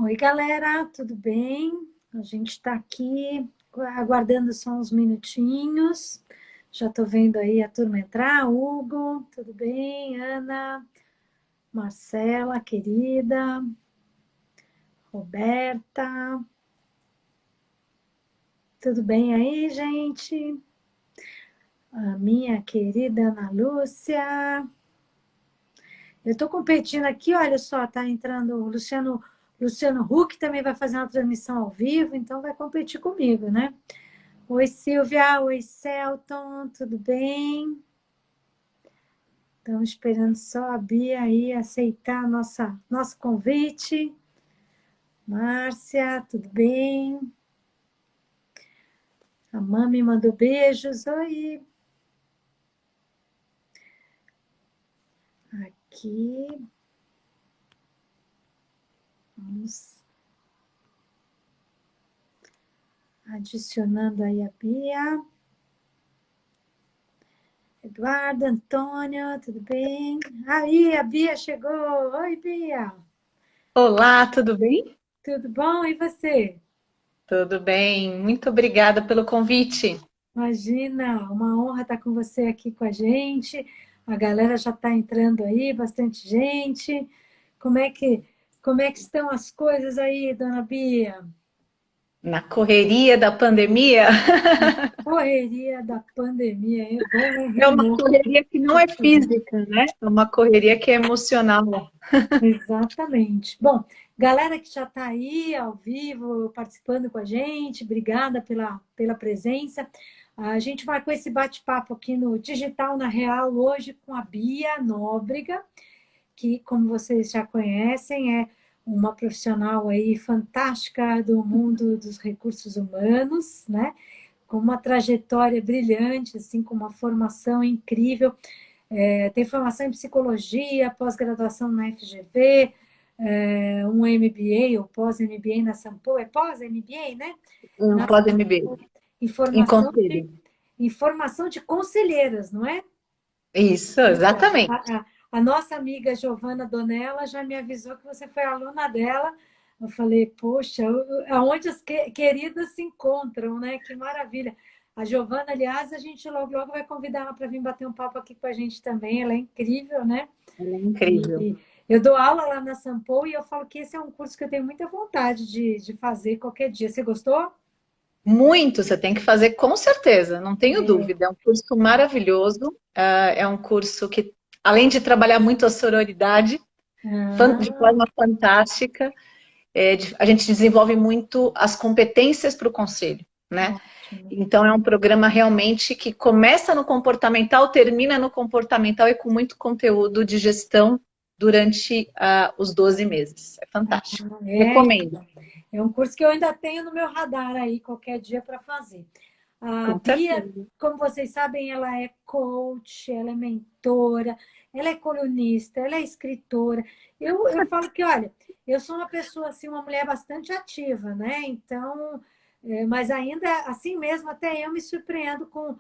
Oi, galera, tudo bem? A gente está aqui aguardando só uns minutinhos. Já estou vendo aí a turma entrar. Hugo, tudo bem? Ana, Marcela, querida, Roberta, tudo bem aí, gente? A minha querida Ana Lúcia. Eu estou competindo aqui, olha só, tá entrando o Luciano Huck também vai fazer uma transmissão ao vivo, então vai competir comigo, né? Oi, Silvia. Oi, Celton. Tudo bem? Estamos esperando só a Bia aí aceitar nosso convite. Márcia, tudo bem? A Mami mandou beijos. Oi. Aqui. Vamos adicionando aí a Bia. Eduardo, Antônio, tudo bem? Aí, a Bia chegou. Oi, Bia. Olá, tudo bem? Tudo bom? E você? Tudo bem, muito obrigada pelo convite. Imagina, uma honra estar com você aqui com a gente. A galera já está entrando aí, bastante gente. Como é que, como é que estão as coisas aí, dona Bia? Na correria da pandemia, Na correria da pandemia, é bom, né? é uma Remor. correria que não é física, né? É uma correria que é emocional. Exatamente. Bom, galera que já está aí ao vivo, participando com a gente, obrigada pela presença. A gente vai com esse bate-papo aqui no Digital na Real hoje com a Bia Nóbrega, que, como vocês já conhecem, é uma profissional aí fantástica do mundo dos recursos humanos, né? Com uma trajetória brilhante, assim, com uma formação incrível. Tem formação em psicologia, pós-graduação na FGV, um MBA ou pós-MBA na Sampo, é pós-MBA, né? Um Na pós-MBA, em em formação de, conselho. em formação de conselheiras, não é? Isso, Então, exatamente. a nossa amiga Giovana Donella já me avisou que você foi aluna dela. Eu falei, poxa, aonde as queridas se encontram, né? Que maravilha. A Giovana, aliás, a gente logo vai convidar ela para vir bater um papo aqui com a gente também. Ela é incrível, né? Ela é incrível. E eu dou aula lá na Sampo e eu falo que esse é um curso que eu tenho muita vontade de fazer qualquer dia. Você gostou? Muito, você tem que fazer com certeza, não tenho É. dúvida. É um curso maravilhoso, é um curso que, além de trabalhar muito a sororidade, de Ah, forma fantástica, a gente desenvolve muito as competências para o conselho, né? ótimo. Então é um programa realmente que começa no comportamental, termina no comportamental e com muito conteúdo de gestão durante os 12 meses. É Ah, fantástico. Recomendo, então. É um curso que eu ainda tenho no meu radar aí, qualquer dia para fazer. A com Bia, certeza. como vocês sabem, ela é coach, ela é mentora, ela é colunista, ela é escritora. Eu falo que, olha, eu sou uma pessoa, assim, uma mulher bastante ativa, né? Então, mas ainda assim mesmo, até eu me surpreendo com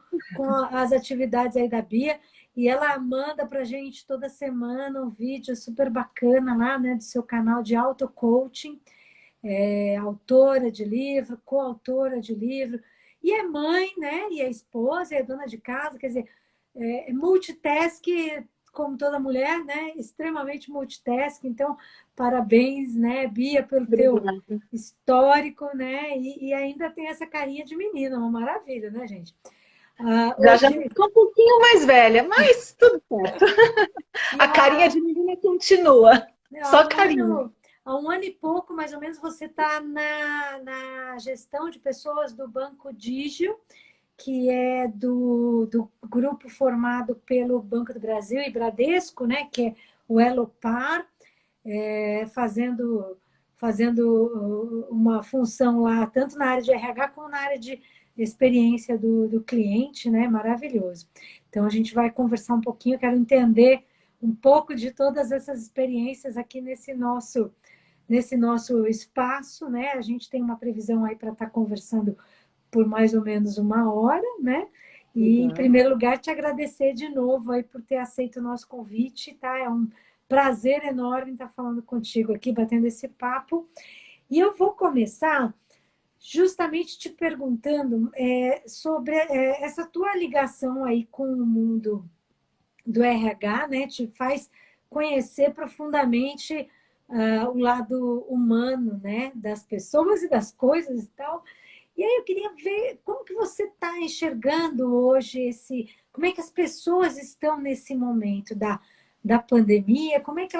as atividades aí da Bia. E ela manda para a gente toda semana um vídeo super bacana lá, né, do seu canal de auto-coaching, autora de livro, coautora de livro, e é mãe, né, e é esposa, e é dona de casa, quer dizer, multitask, como toda mulher, né, extremamente multitask, então, parabéns, né, Bia, pelo teu Obrigada. histórico, né, e ainda tem essa carinha de menina, uma maravilha, né, gente? Já Hoje, estou um pouquinho mais velha, mas tudo certo. e A carinha de menina continua. há Só um carinho. ano, há um ano e pouco, mais ou menos, você está na gestão de pessoas do Banco Digio, que é do grupo formado pelo Banco do Brasil e Bradesco, né, que é o Elopar, fazendo uma função lá, tanto na área de RH como na área de experiência do cliente, né? Maravilhoso. Então, a gente vai conversar um pouquinho, eu quero entender um pouco de todas essas experiências aqui nesse nosso espaço, né? A gente tem uma previsão aí para estar conversando por mais ou menos uma hora, né? E, em Uhum. primeiro lugar, te agradecer de novo aí por ter aceito o nosso convite, tá? É um prazer enorme estar falando contigo aqui, batendo esse papo. E eu vou começar justamente te perguntando sobre essa tua ligação aí com o mundo do RH, né? Te faz conhecer profundamente o lado humano, né? Das pessoas e das coisas e tal. E aí eu queria ver como que você está enxergando hoje como é que as pessoas estão nesse momento da pandemia, como é que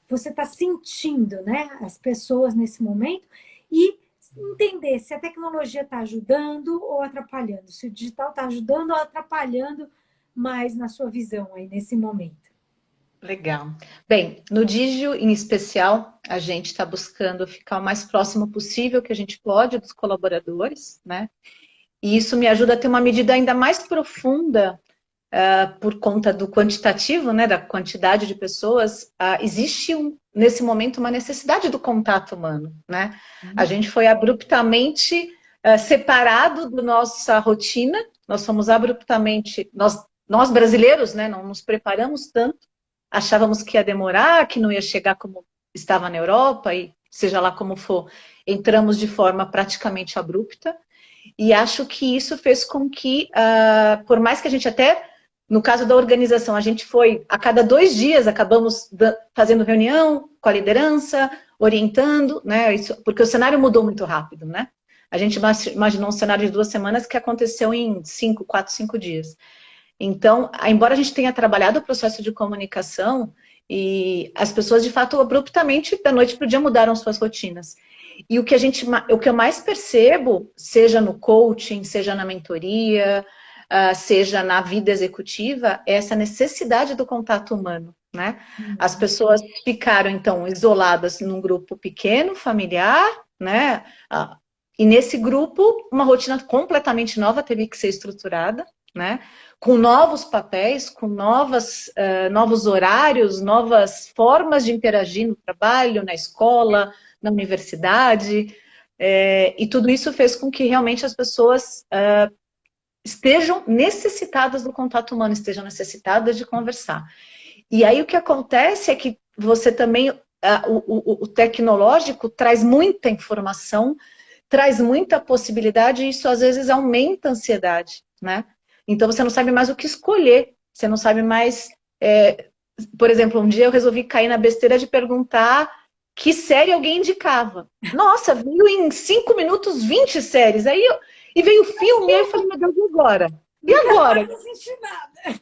você está sentindo, né, as pessoas nesse momento e entender se a tecnologia está ajudando ou atrapalhando, se o digital está ajudando ou atrapalhando mais na sua visão aí nesse momento. Legal. Bem, no Digio, em especial, a gente está buscando ficar o mais próximo possível que a gente pode dos colaboradores, né? E isso me ajuda a ter uma medida ainda mais profunda por conta do quantitativo, né, da quantidade de pessoas. Existe, nesse momento, uma necessidade do contato humano, né? A gente foi abruptamente separado da nossa rotina, nós somos abruptamente, nós brasileiros, né, não nos preparamos tanto, achávamos que ia demorar, que não ia chegar como estava na Europa, e seja lá como for, entramos de forma praticamente abrupta, e acho que isso fez com que, por mais que a gente até, no caso da organização, a gente foi, a cada 2 dias, acabamos fazendo reunião com a liderança, orientando, né, porque o cenário mudou muito rápido, né? A gente imaginou um cenário de 2 semanas que aconteceu em 4, 5 dias. Então, embora a gente tenha trabalhado o processo de comunicação, e as pessoas, de fato, abruptamente, da noite para o dia, mudaram suas rotinas. E o que eu mais percebo, seja no coaching, seja na mentoria, seja na vida executiva, é essa necessidade do contato humano, né? As pessoas ficaram, então, isoladas num grupo pequeno, familiar, né? E nesse grupo, uma rotina completamente nova teve que ser estruturada, né? Com novos papéis, com novos horários, novas formas de interagir no trabalho, na escola, na universidade, e tudo isso fez com que realmente as pessoas estejam necessitadas do contato humano, estejam necessitadas de conversar. E aí o que acontece é que você também, o tecnológico traz muita informação, traz muita possibilidade, e isso às vezes aumenta a ansiedade, né? Então você não sabe mais o que escolher, você não sabe mais... por exemplo, um dia eu resolvi cair na besteira de perguntar que série alguém indicava. Nossa, veio em 5 minutos 20 séries. E veio o filme, e aí eu falei, meu Deus, e agora? E Não quero agora? mais assistir nada.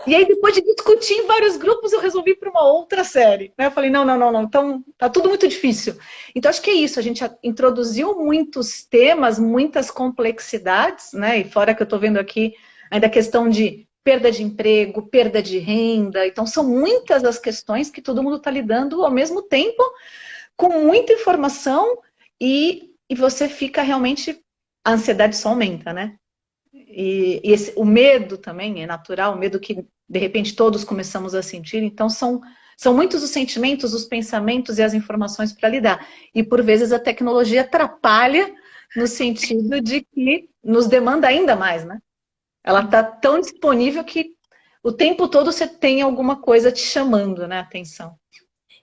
E aí, depois de discutir em vários grupos, eu resolvi ir para uma outra série. Né? Eu falei, não, então tá tudo muito difícil. Então, acho que é isso, a gente introduziu muitos temas, muitas complexidades, né? E fora que eu estou vendo aqui ainda a questão de perda de emprego, perda de renda. Então, são muitas as questões que todo mundo está lidando ao mesmo tempo, com muita informação, e você fica realmente... A ansiedade só aumenta, né? E o medo também é natural, o medo que, de repente, todos começamos a sentir. Então, são muitos os sentimentos, os pensamentos e as informações para lidar. E, por vezes, a tecnologia atrapalha no sentido de que nos demanda ainda mais, né? Ela está tão disponível que o tempo todo você tem alguma coisa te chamando, né, a atenção.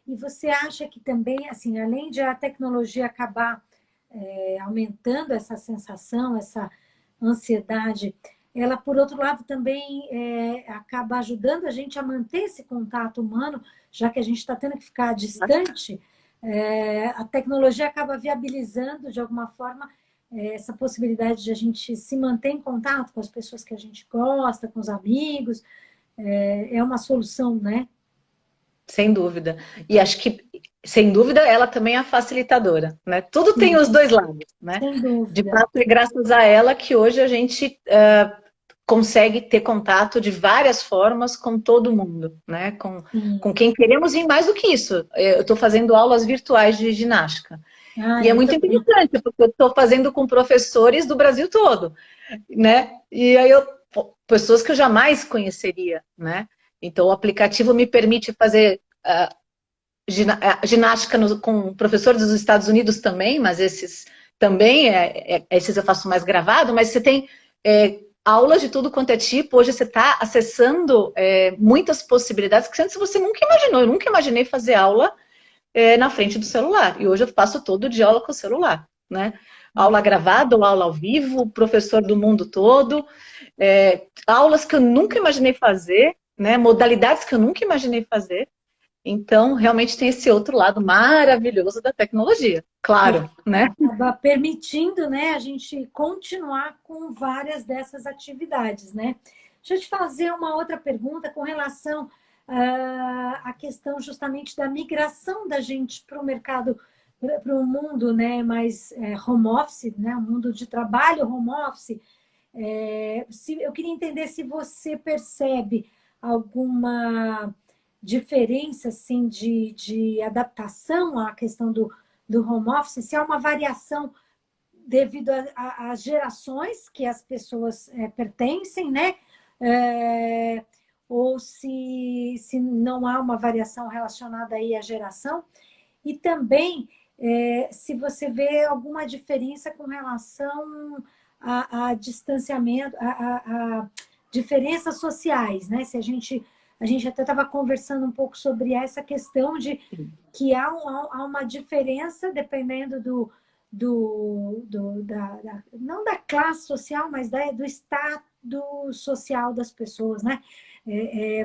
E você acha que também, assim, além de a tecnologia acabar aumentando essa sensação, essa ansiedade, ela, por outro lado, também acaba ajudando a gente a manter esse contato humano, já que a gente está tendo que ficar distante, a tecnologia acaba viabilizando, de alguma forma, essa possibilidade de a gente se manter em contato com as pessoas que a gente gosta, com os amigos, é uma solução, né? Sem dúvida. E acho que, sem dúvida, ela também é a facilitadora, né? Tudo tem os dois lados, né? Sem De dúvida. fato, é graças a ela que hoje a gente consegue ter contato de várias formas com todo mundo, né? Com quem queremos, e mais do que isso. Eu estou fazendo aulas virtuais de ginástica. Ah, E é eu muito também. interessante, porque eu estou fazendo com professores do Brasil todo, né? E aí pessoas que eu jamais conheceria, né? Então o aplicativo me permite fazer ginástica com professores dos Estados Unidos também, mas esses também, esses eu faço mais gravado, mas você tem aulas de tudo quanto é tipo. Hoje você está acessando muitas possibilidades que antes você nunca imaginou. Eu nunca imaginei fazer aula na frente do celular. E hoje eu faço todo dia aula com o celular, né? Aula gravada ou aula ao vivo, professor do mundo todo, aulas que eu nunca imaginei fazer, né? Modalidades que eu nunca imaginei fazer. Então, realmente tem esse outro lado maravilhoso da tecnologia, claro, né? Acaba permitindo, né, a gente continuar com várias dessas atividades, né? Deixa eu te fazer uma outra pergunta com relação à questão justamente da migração da gente para o mercado, para o mundo, né, mais home office, né, o mundo de trabalho home office. Eu queria entender se você percebe alguma diferença assim, de adaptação à questão do home office, se há uma variação devido às gerações que as pessoas pertencem, né? Ou se não há uma variação relacionada aí à geração. E também se você vê alguma diferença com relação a distanciamento, a diferenças sociais, né? Se a gente até estava conversando um pouco sobre essa questão de que há uma diferença dependendo não da classe social, mas do estado social das pessoas, né?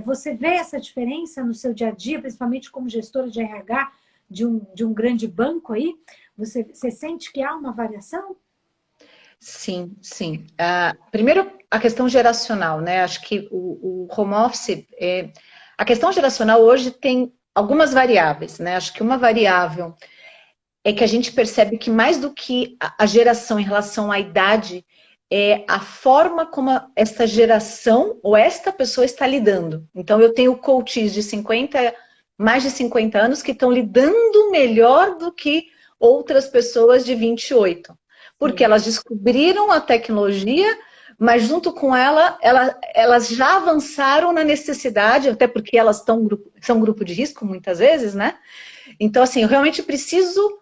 Você vê essa diferença no seu dia a dia, principalmente como gestora de RH de um grande banco aí? Você sente que há uma variação? Sim, sim. Primeiro, a questão geracional, né? Acho que o home office, a questão geracional hoje tem algumas variáveis, né? Acho que uma variável é que a gente percebe que mais do que a geração em relação à idade, é a forma como esta geração ou esta pessoa está lidando. Então, eu tenho coaches de mais de 50 anos que estão lidando melhor do que outras pessoas de 28. Porque elas descobriram a tecnologia, mas junto com elas já avançaram na necessidade, até porque elas são grupo de risco muitas vezes, né? Então, assim, eu realmente preciso,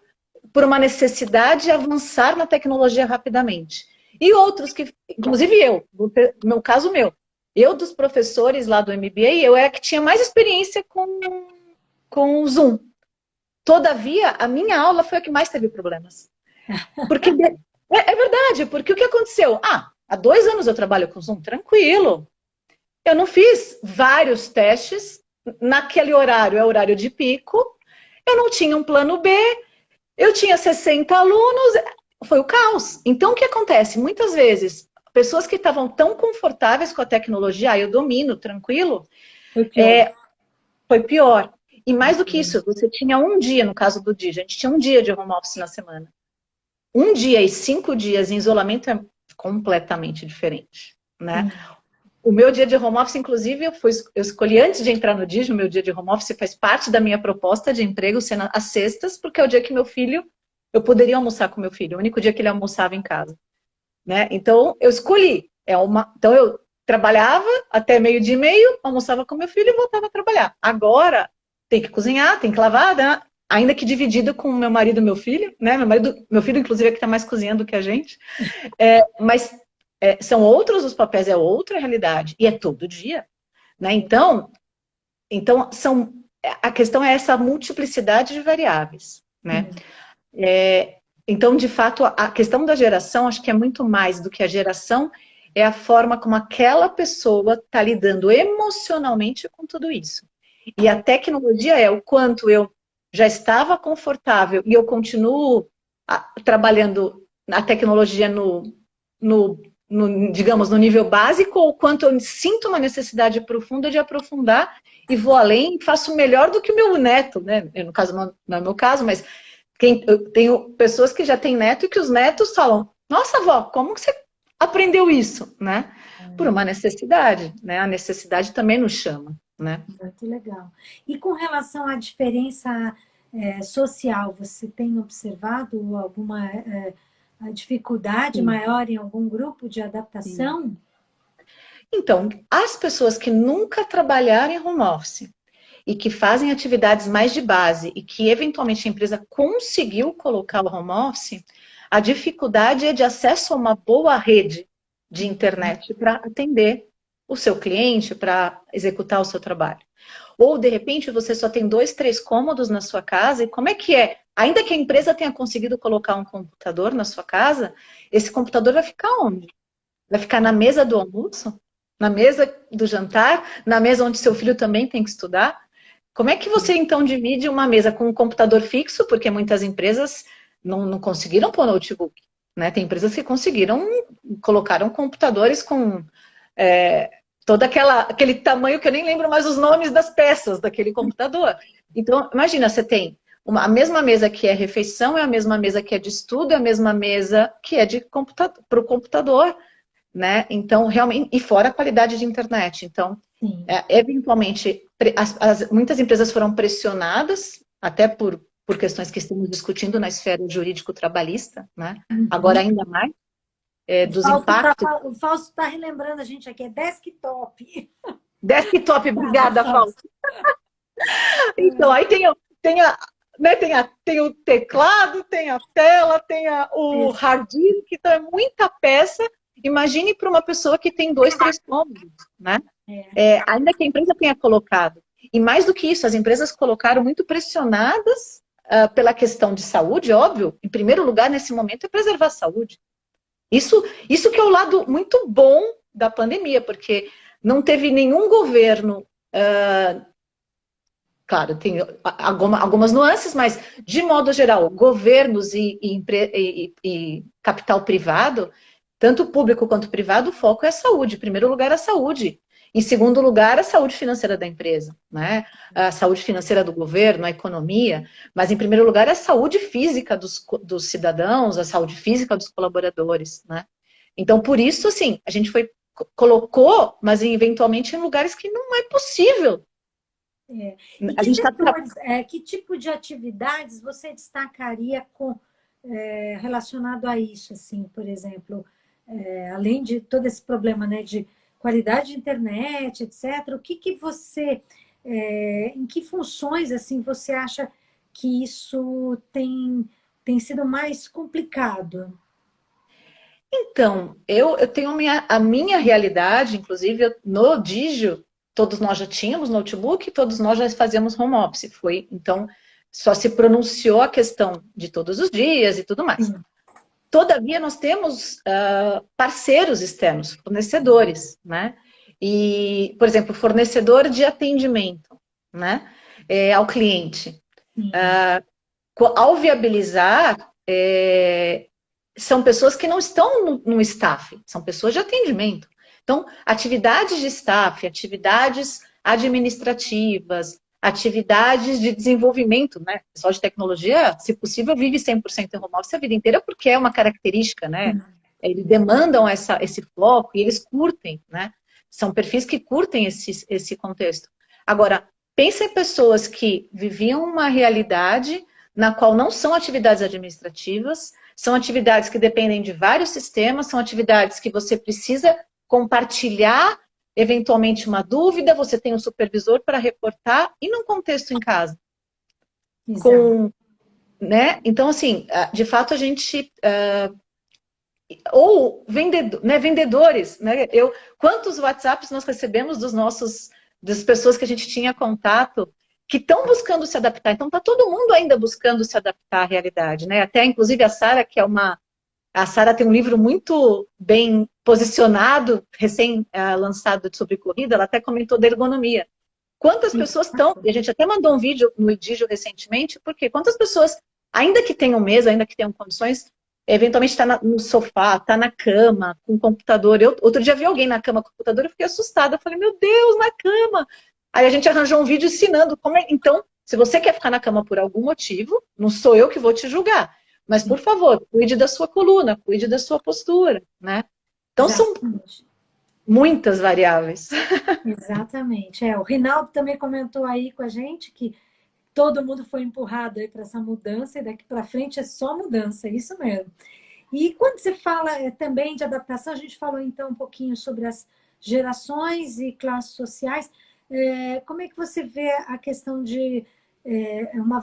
por uma necessidade, avançar na tecnologia rapidamente. E outros que, inclusive no meu caso eu dos professores lá do MBA, eu era que tinha mais experiência com o Zoom. Todavia, a minha aula foi a que mais teve problemas. Porque é verdade, porque o que aconteceu? Há 2 anos eu trabalho com Zoom, tranquilo. Eu não fiz vários testes naquele horário, é horário de pico. Eu não tinha um plano B, eu tinha 60 alunos, foi o caos. Então, o que acontece? Muitas vezes, pessoas que estavam tão confortáveis com a tecnologia, eu domino, tranquilo, foi pior. E mais do que isso, você tinha um dia, no caso do dia, a gente tinha um dia de home office na semana. Um dia e 5 dias em isolamento é completamente diferente, né? O meu dia de home office, inclusive, eu escolhi antes de entrar no Digio, o meu dia de home office faz parte da minha proposta de emprego sendo às sextas, porque é o dia que eu poderia almoçar com meu filho, o único dia que ele almoçava em casa, né? Então, eu escolhi. Então, eu trabalhava até 12:30, almoçava com meu filho e voltava a trabalhar. Agora, tem que cozinhar, tem que lavar, né? Ainda que dividido com meu marido e meu filho, né? Meu filho, inclusive, é que está mais cozinhando do que a gente. Mas são outros os papéis, é outra realidade. E é todo dia, né? Então a questão é essa multiplicidade de variáveis, né? Então, de fato, a questão da geração, acho que é muito mais do que a geração, é a forma como aquela pessoa está lidando emocionalmente com tudo isso. E a tecnologia é o quanto eu já estava confortável e eu continuo trabalhando a tecnologia digamos, no nível básico, ou quanto eu sinto uma necessidade profunda de aprofundar e vou além e faço melhor do que o meu neto, né? No caso, não é o meu caso, mas eu tenho pessoas que já têm neto e que os netos falam: nossa, avó, como que você aprendeu isso, né? Por uma necessidade, né? A necessidade também nos chama, né? Muito legal. E com relação à diferença social, você tem observado alguma dificuldade Sim. maior em algum grupo de adaptação? Sim. Então, as pessoas que nunca trabalharam em home office e que fazem atividades mais de base e que eventualmente a empresa conseguiu colocar o home office, a dificuldade é de acesso a uma boa rede de internet para atender o seu cliente para executar o seu trabalho. Ou, de repente, você só tem 2, 3 cômodos na sua casa, e como é que é? Ainda que a empresa tenha conseguido colocar um computador na sua casa, esse computador vai ficar onde? Vai ficar na mesa do almoço? Na mesa do jantar? Na mesa onde seu filho também tem que estudar? Como é que você, então, divide uma mesa com um computador fixo? Porque muitas empresas não conseguiram pôr notebook, né? Tem empresas que conseguiram, colocaram computadores com todo aquele tamanho que eu nem lembro mais os nomes das peças daquele computador. Então, imagina, você tem a mesma mesa que é refeição, é a mesma mesa que é de estudo, é a mesma mesa que é para o computador, né? Então, realmente, e fora a qualidade de internet. Então, eventualmente, muitas empresas foram pressionadas, até por questões que estamos discutindo na esfera jurídico-trabalhista, né? Agora ainda mais, dos impactos. O Fausto está relembrando a gente aqui, é desktop. Desktop, obrigada, Fausto. Então, aí tem o teclado, tem a tela, tem o hard disk, então é muita peça. Imagine para uma pessoa que tem 2, 3 cômodos, né? Ainda que a empresa tenha colocado. E mais do que isso, as empresas colocaram muito pressionadas pela questão de saúde, óbvio. Em primeiro lugar, nesse momento, é preservar a saúde. Isso que é o lado muito bom da pandemia, porque não teve nenhum governo... Claro, tem algumas nuances, mas, de modo geral, governos e capital privado, tanto público quanto privado, o foco é a saúde. Em primeiro lugar, a saúde. Em segundo lugar, a saúde financeira da empresa, né? A saúde financeira do governo, a economia. Mas, em primeiro lugar, a saúde física dos cidadãos, a saúde física dos colaboradores, né? Então, por isso, assim, a gente colocou, mas eventualmente em lugares que não é possível. E que setores, que tipo de atividades você destacaria relacionado a isso, assim, por exemplo, além de todo esse problema, né, de qualidade de internet, etc., o que você, em que funções, assim, você acha que isso tem sido mais complicado? Então, eu tenho a minha realidade, inclusive no Digio, todos nós já tínhamos notebook, todos nós já fazíamos home office. Então, só se pronunciou a questão de todos os dias e tudo mais. Todavia, nós temos parceiros externos, fornecedores, né? E, por exemplo, fornecedor de atendimento, né? Ao cliente. Ao viabilizar, são pessoas que não estão no staff, são pessoas de atendimento. Então, atividades de staff, atividades administrativas, atividades de desenvolvimento, né? O pessoal de tecnologia, se possível, vive 100% em home office a vida inteira, porque é uma característica, né? Eles demandam esse foco e eles curtem, né? São perfis que curtem esse contexto. Agora, pensa em pessoas que viviam uma realidade na qual não são atividades administrativas, são atividades que dependem de vários sistemas, são atividades que você precisa compartilhar, eventualmente, uma dúvida, você tem um supervisor para reportar, e num contexto em casa. Né? Então, assim, de fato, a gente... ou vendedores, né? Quantos WhatsApps nós recebemos das pessoas que a gente tinha contato, que estão buscando se adaptar. Então, está todo mundo ainda buscando se adaptar à realidade, né? Até, inclusive, a Sara, a Sara tem um livro muito bem posicionado, recém-lançado sobre corrida, ela até comentou da ergonomia. Quantas pessoas estão... E a gente até mandou um vídeo no Digio recentemente, porque quantas pessoas, ainda que tenham mesa, ainda que tenham condições, eventualmente está no sofá, está na cama, com o computador. Outro dia vi alguém na cama com o computador, eu fiquei assustada. Eu falei, meu Deus, na cama! Aí a gente arranjou um vídeo ensinando como é. Então, se você quer ficar na cama por algum motivo, não sou eu que vou te julgar. Mas, por favor, cuide da sua coluna, cuide da sua postura, né? Então, exatamente. São muitas variáveis. Exatamente. O Rinaldo também comentou aí com a gente que todo mundo foi empurrado aí para essa mudança e daqui para frente é só mudança, é isso mesmo. E quando você fala também de adaptação, a gente falou então um pouquinho sobre as gerações e classes sociais. Como é que você vê a questão de...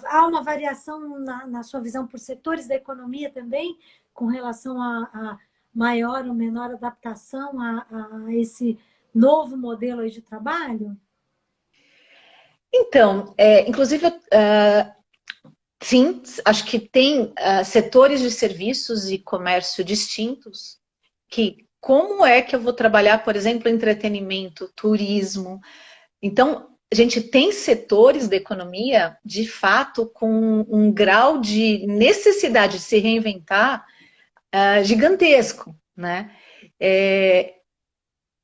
há uma variação na sua visão por setores da economia também, com relação a maior ou menor adaptação a esse novo modelo aí de trabalho? Então, inclusive, sim, acho que tem setores de serviços e comércio distintos que, como é que eu vou trabalhar, por exemplo, entretenimento, turismo? Então, a gente tem setores da economia, de fato, com um grau de necessidade de se reinventar gigantesco, né? É,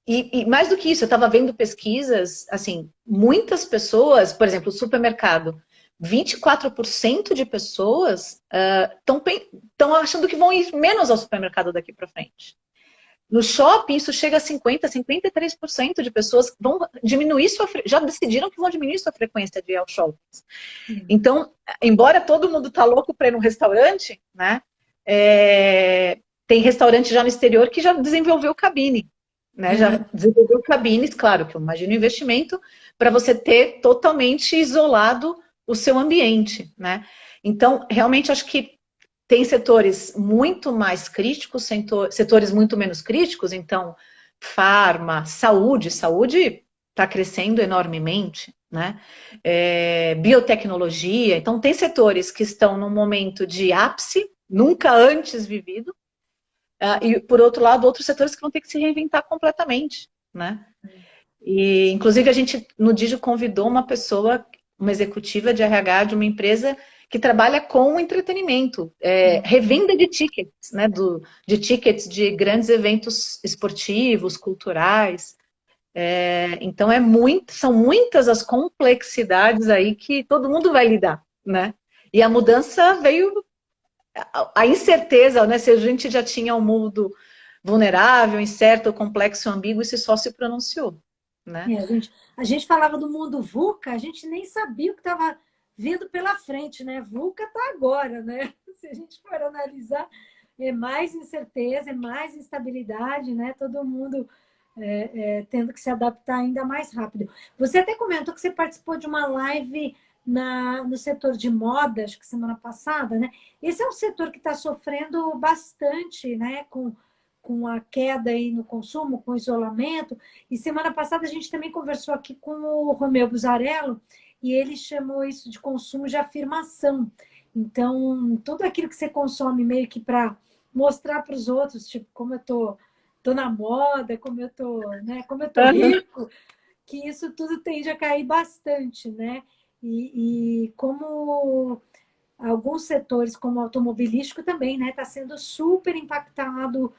e mais do que isso, eu estava vendo pesquisas, assim, muitas pessoas, por exemplo, o supermercado, 24% de pessoas estão achando que vão ir menos ao supermercado daqui para frente. No shopping, isso chega a 53% de pessoas vão diminuir já decidiram que vão diminuir sua frequência de ir ao shopping. Então, embora todo mundo tá louco para ir num restaurante, né? Tem restaurante já no exterior que já desenvolveu cabine, né? Já desenvolveu cabines, claro, que eu imagino investimento para você ter totalmente isolado o seu ambiente, né? Então, realmente acho que tem setores muito mais críticos, setores muito menos críticos, então, farma, saúde está crescendo enormemente, né? Biotecnologia, então tem setores que estão num momento de ápice, nunca antes vivido, e por outro lado, outros setores que vão ter que se reinventar completamente, né? E, inclusive, a gente, no Digio, convidou uma pessoa, uma executiva de RH de uma empresa que trabalha com entretenimento, revenda de tickets, né? De tickets de grandes eventos esportivos, culturais. Então, são muitas as complexidades aí que todo mundo vai lidar, né? E a mudança veio, a incerteza, né? Se a gente já tinha um mundo vulnerável, incerto, complexo, ambíguo, isso só se pronunciou, né? A gente falava do mundo VUCA, a gente nem sabia o que estava vindo pela frente, né? VUCA está agora, né? Se a gente for analisar, é mais incerteza, é mais instabilidade, né? Todo mundo tendo que se adaptar ainda mais rápido. Você até comentou que você participou de uma live no setor de moda, acho que semana passada, né? Esse é um setor que está sofrendo bastante, né? Com a queda aí no consumo, com o isolamento. E semana passada a gente também conversou aqui com o Romeu Buzarello e ele chamou isso de consumo de afirmação. Então, tudo aquilo que você consome meio que para mostrar para os outros, tipo, como eu tô na moda, como eu tô, né, como eu tô rico, que isso tudo tende a cair bastante, né? E como alguns setores, como o automobilístico também, né, está sendo super impactado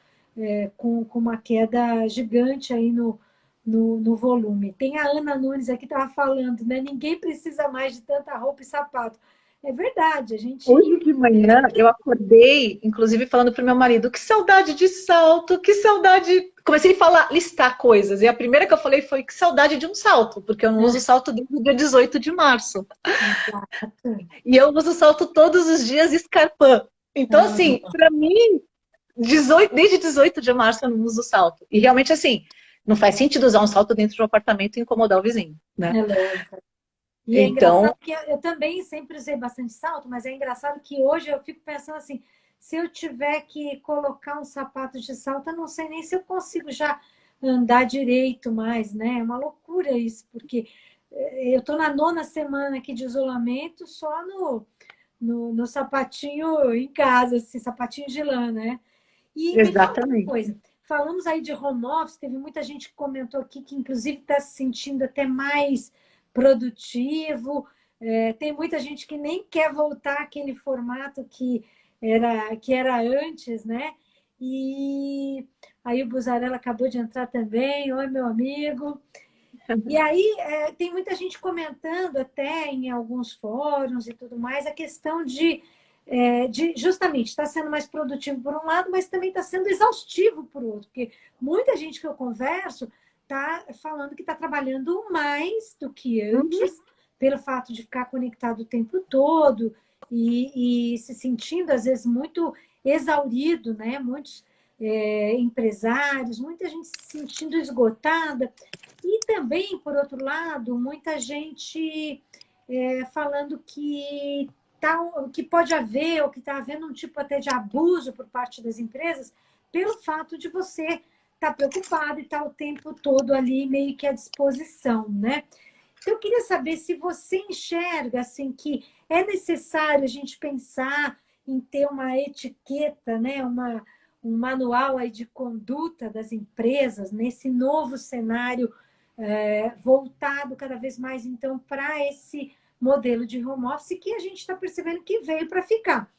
com uma queda gigante aí no volume. Tem a Ana Nunes aqui que estava falando, né? Ninguém precisa mais de tanta roupa e sapato. É verdade, a gente. Hoje de manhã eu acordei, inclusive falando para o meu marido, que saudade de salto, que saudade. Comecei a falar, listar coisas. E a primeira que eu falei foi que saudade de um salto, porque eu não uso salto desde o dia 18 de março. Exato. E eu uso salto todos os dias escarpão. Então, assim, para mim, desde 18 de março eu não uso salto. E realmente, assim, não faz sentido usar um salto dentro de um apartamento e incomodar o vizinho, né? É lógico. E é Então, engraçado que eu também sempre usei bastante salto, mas é engraçado que hoje eu fico pensando assim, se eu tiver que colocar um sapato de salto, eu não sei nem se eu consigo já andar direito mais, né? É uma loucura isso, porque eu estou na 9ª semana aqui de isolamento só no sapatinho em casa, assim, sapatinho de lã, né? E me fala uma exatamente. coisa, falamos aí de home office, teve muita gente que comentou aqui que inclusive está se sentindo até mais produtivo, tem muita gente que nem quer voltar àquele formato que era antes, né? E aí o Buzarella acabou de entrar também, oi meu amigo. E aí tem muita gente comentando até em alguns fóruns e tudo mais a questão de justamente estar sendo mais produtivo por um lado, mas também está sendo exaustivo por outro, porque muita gente que eu converso está falando que está trabalhando mais do que Uhum. antes, pelo fato de ficar conectado o tempo todo e se sentindo, às vezes, muito exaurido, né? Muitos empresários, muita gente se sentindo esgotada. E também, por outro lado, muita gente falando que pode haver, ou que está havendo um tipo até de abuso por parte das empresas, pelo fato de você está preocupado e está o tempo todo ali meio que à disposição, né? Então, eu queria saber se você enxerga assim, que é necessário a gente pensar em ter uma etiqueta, né? Um manual aí de conduta das empresas nesse novo cenário voltado cada vez mais, então, para esse modelo de home office que a gente está percebendo que veio para ficar.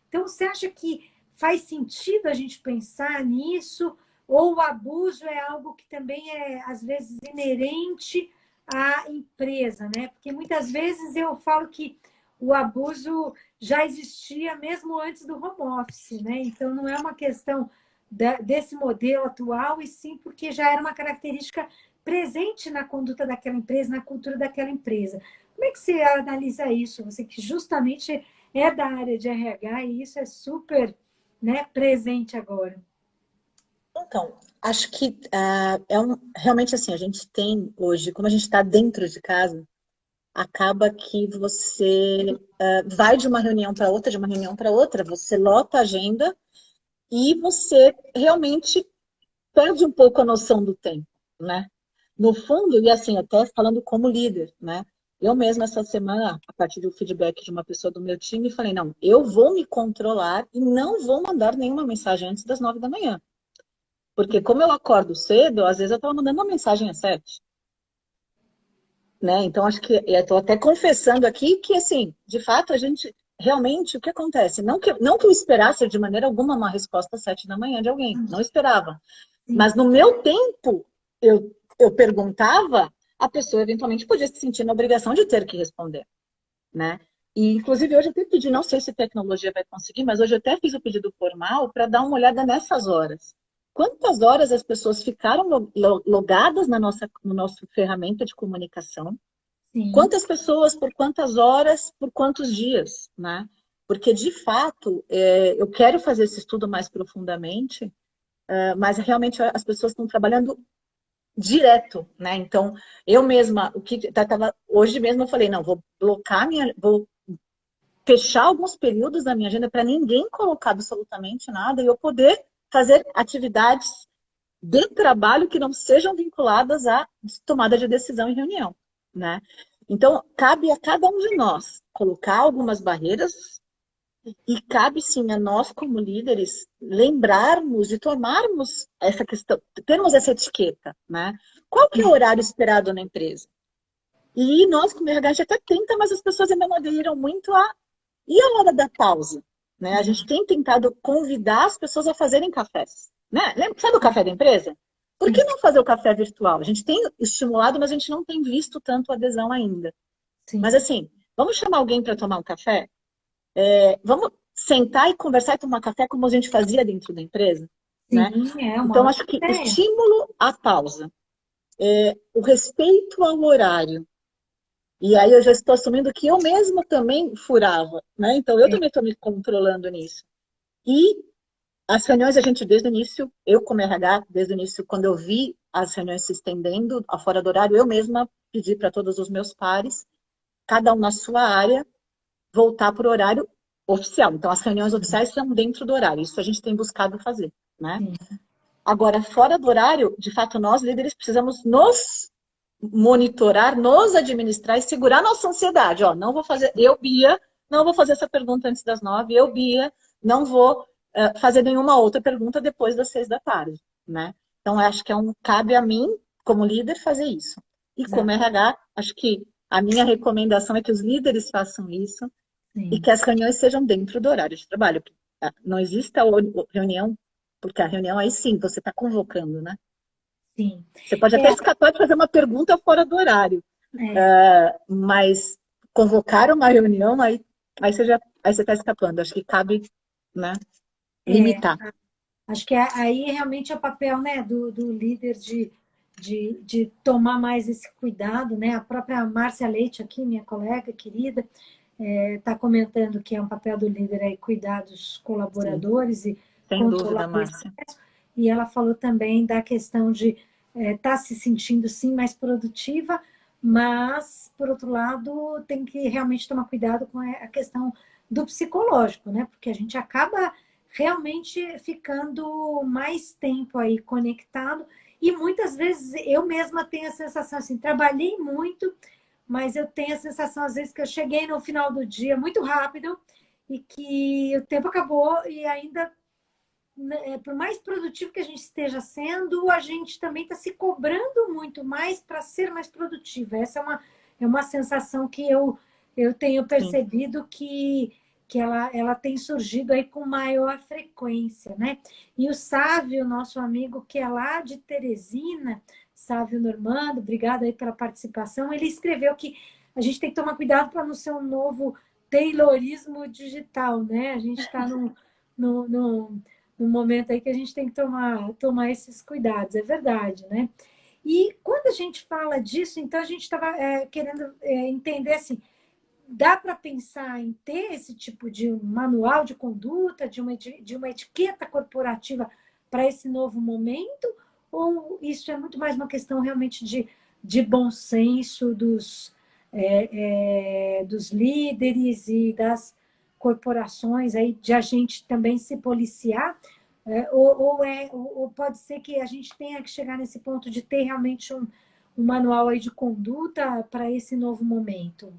Então, você acha que faz sentido a gente pensar nisso? Ou o abuso é algo que também é, às vezes, inerente à empresa, né? Porque muitas vezes eu falo que o abuso já existia mesmo antes do home office, né? Então, não é uma questão desse modelo atual, e sim porque já era uma característica presente na conduta daquela empresa, na cultura daquela empresa. Como é que você analisa isso? Você que justamente é da área de RH e isso é super, né, presente agora. Então, acho que realmente assim, a gente tem hoje, como a gente está dentro de casa, acaba que você vai de uma reunião para outra, de uma reunião para outra, você lota a agenda e você realmente perde um pouco a noção do tempo, né? No fundo, e assim, até falando como líder, né? Eu mesma essa semana, a partir do feedback de uma pessoa do meu time, falei, não, eu vou me controlar e não vou mandar nenhuma mensagem antes das 9 da manhã. Porque como eu acordo cedo, às vezes eu estava mandando uma mensagem às 7. Né? Então, acho que eu estou até confessando aqui que, assim, de fato, a gente realmente, o que acontece? Não que eu esperasse de maneira alguma uma resposta às 7 da manhã de alguém, não esperava. Sim, Mas no meu tempo, eu perguntava, a pessoa eventualmente podia se sentir na obrigação de ter que responder, né? E, inclusive, hoje eu até pedi, não sei se tecnologia vai conseguir, mas hoje eu até fiz o pedido formal para dar uma olhada nessas horas. Quantas horas as pessoas ficaram logadas no nosso ferramenta de comunicação? sim, Quantas pessoas, por quantas horas, por quantos dias, né? Porque, de fato, eu quero fazer esse estudo mais profundamente, mas realmente as pessoas estão trabalhando direto, né? Então, eu mesma, hoje mesmo eu falei, não, vou fechar alguns períodos da minha agenda para ninguém colocar absolutamente nada e eu poder fazer atividades de trabalho que não sejam vinculadas à tomada de decisão em reunião, né? Então, cabe a cada um de nós colocar algumas barreiras e cabe sim a nós, como líderes, lembrarmos e tomarmos essa questão, termos essa etiqueta, né? Qual que é o horário esperado na empresa? E nós, como RH, a gente até tenta, mas as pessoas ainda não aderiram muito a... E a hora da pausa? Né? A gente tem tentado convidar as pessoas a fazerem cafés. Né? Sabe o café da empresa? Por que não fazer o café virtual? A gente tem estimulado, mas a gente não tem visto tanto adesão ainda. Mas sim. assim, vamos chamar alguém para tomar um café? Vamos sentar e conversar e tomar café como a gente fazia dentro da empresa? Né? Sim, é uma Então, ótima acho que o ideia. estímulo à pausa, o respeito ao horário, e aí eu já estou assumindo que eu mesma também furava, né? Então eu É, também estou me controlando nisso. E as reuniões a gente desde o início, eu como RH, desde o início, quando eu vi as reuniões se estendendo a fora do horário, eu mesma pedi para todos os meus pares, cada um na sua área, voltar para o horário oficial. Então as reuniões oficiais são dentro do horário, isso a gente tem buscado fazer, né? sim, Agora, fora do horário, de fato, nós líderes precisamos nos monitorar, nos administrar e segurar nossa ansiedade. Ó, não vou fazer, eu, Bia, não vou fazer essa pergunta antes das 9, eu, Bia, não vou fazer nenhuma outra pergunta depois das 6 da tarde, né? Então, acho que cabe a mim, como líder, fazer isso. E como exato, RH, acho que a minha recomendação é que os líderes façam isso e sim, que as reuniões sejam dentro do horário de trabalho. Não exista reunião, porque a reunião aí sim, você está convocando, né? sim. Você pode até escapar de fazer uma pergunta fora do horário, É, mas convocar uma reunião, aí você está escapando. Acho que cabe, né, é, limitar. acho que aí realmente é o papel, né, do líder de tomar mais esse cuidado, né? A própria Márcia Leite aqui, minha colega querida, está comentando que é um papel do líder aí cuidar dos Sim, colaboradores e sem controlar dúvida, o Márcia. excesso. E ela falou também da questão de estar se sentindo, sim, mais produtiva, mas, por outro lado, tem que realmente tomar cuidado com a questão do psicológico, né? Porque a gente acaba realmente ficando mais tempo aí conectado. E muitas vezes eu mesma tenho a sensação assim, trabalhei muito, mas eu tenho a sensação às vezes que eu cheguei no final do dia muito rápido e que o tempo acabou e ainda, né, por mais produtivo que a gente esteja sendo, a gente também está se cobrando muito mais para ser mais produtiva. Essa é uma sensação que eu tenho Sim. percebido que ela tem surgido aí com maior frequência, né? E o Sávio, nosso amigo que é lá de Teresina, Sávio Normando, obrigado aí pela participação, ele escreveu que a gente tem que tomar cuidado para não ser um novo taylorismo digital, né? A gente está num momento aí que a gente tem que tomar esses cuidados, é verdade, né? E quando a gente fala disso, então a gente estava querendo entender assim, dá para pensar em ter esse tipo de manual de conduta, de uma etiqueta corporativa para esse novo momento? Ou isso é muito mais uma questão realmente de bom senso dos líderes e das corporações, aí, de a gente também se policiar? Ou pode ser que a gente tenha que chegar nesse ponto de ter realmente um manual aí de conduta para esse novo momento?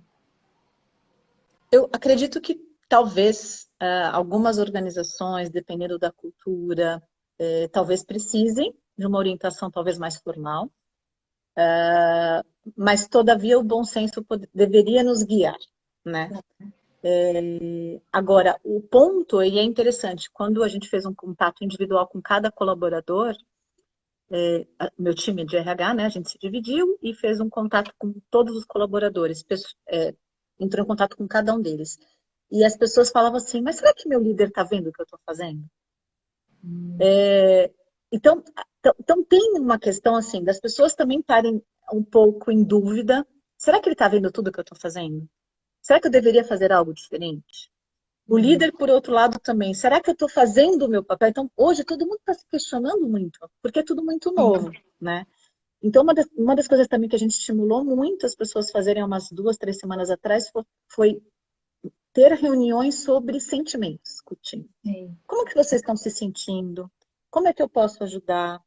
Eu acredito que talvez algumas organizações, dependendo da cultura, talvez precisem de uma orientação talvez mais formal, mas todavia o bom senso deveria nos guiar, né? Agora, o ponto, e é interessante, quando a gente fez um contato individual com cada colaborador, meu time de RH, né, a gente se dividiu e fez um contato com todos os colaboradores, entrou em contato com cada um deles. E as pessoas falavam assim, mas será que meu líder está vendo o que eu estou fazendo? Então, então, tem uma questão assim, das pessoas também estarem um pouco em dúvida, será que ele está vendo tudo o que eu estou fazendo? Será que eu deveria fazer algo diferente? O líder, por outro lado, também. Será que eu estou fazendo o meu papel? Então, hoje, todo mundo está se questionando muito, porque é tudo muito novo, né? Então, uma das coisas também que a gente estimulou muito as pessoas fazerem há umas 2, 3 semanas atrás foi ter reuniões sobre sentimentos com o time. Sim. Como que vocês estão se sentindo? Como é que eu posso ajudar?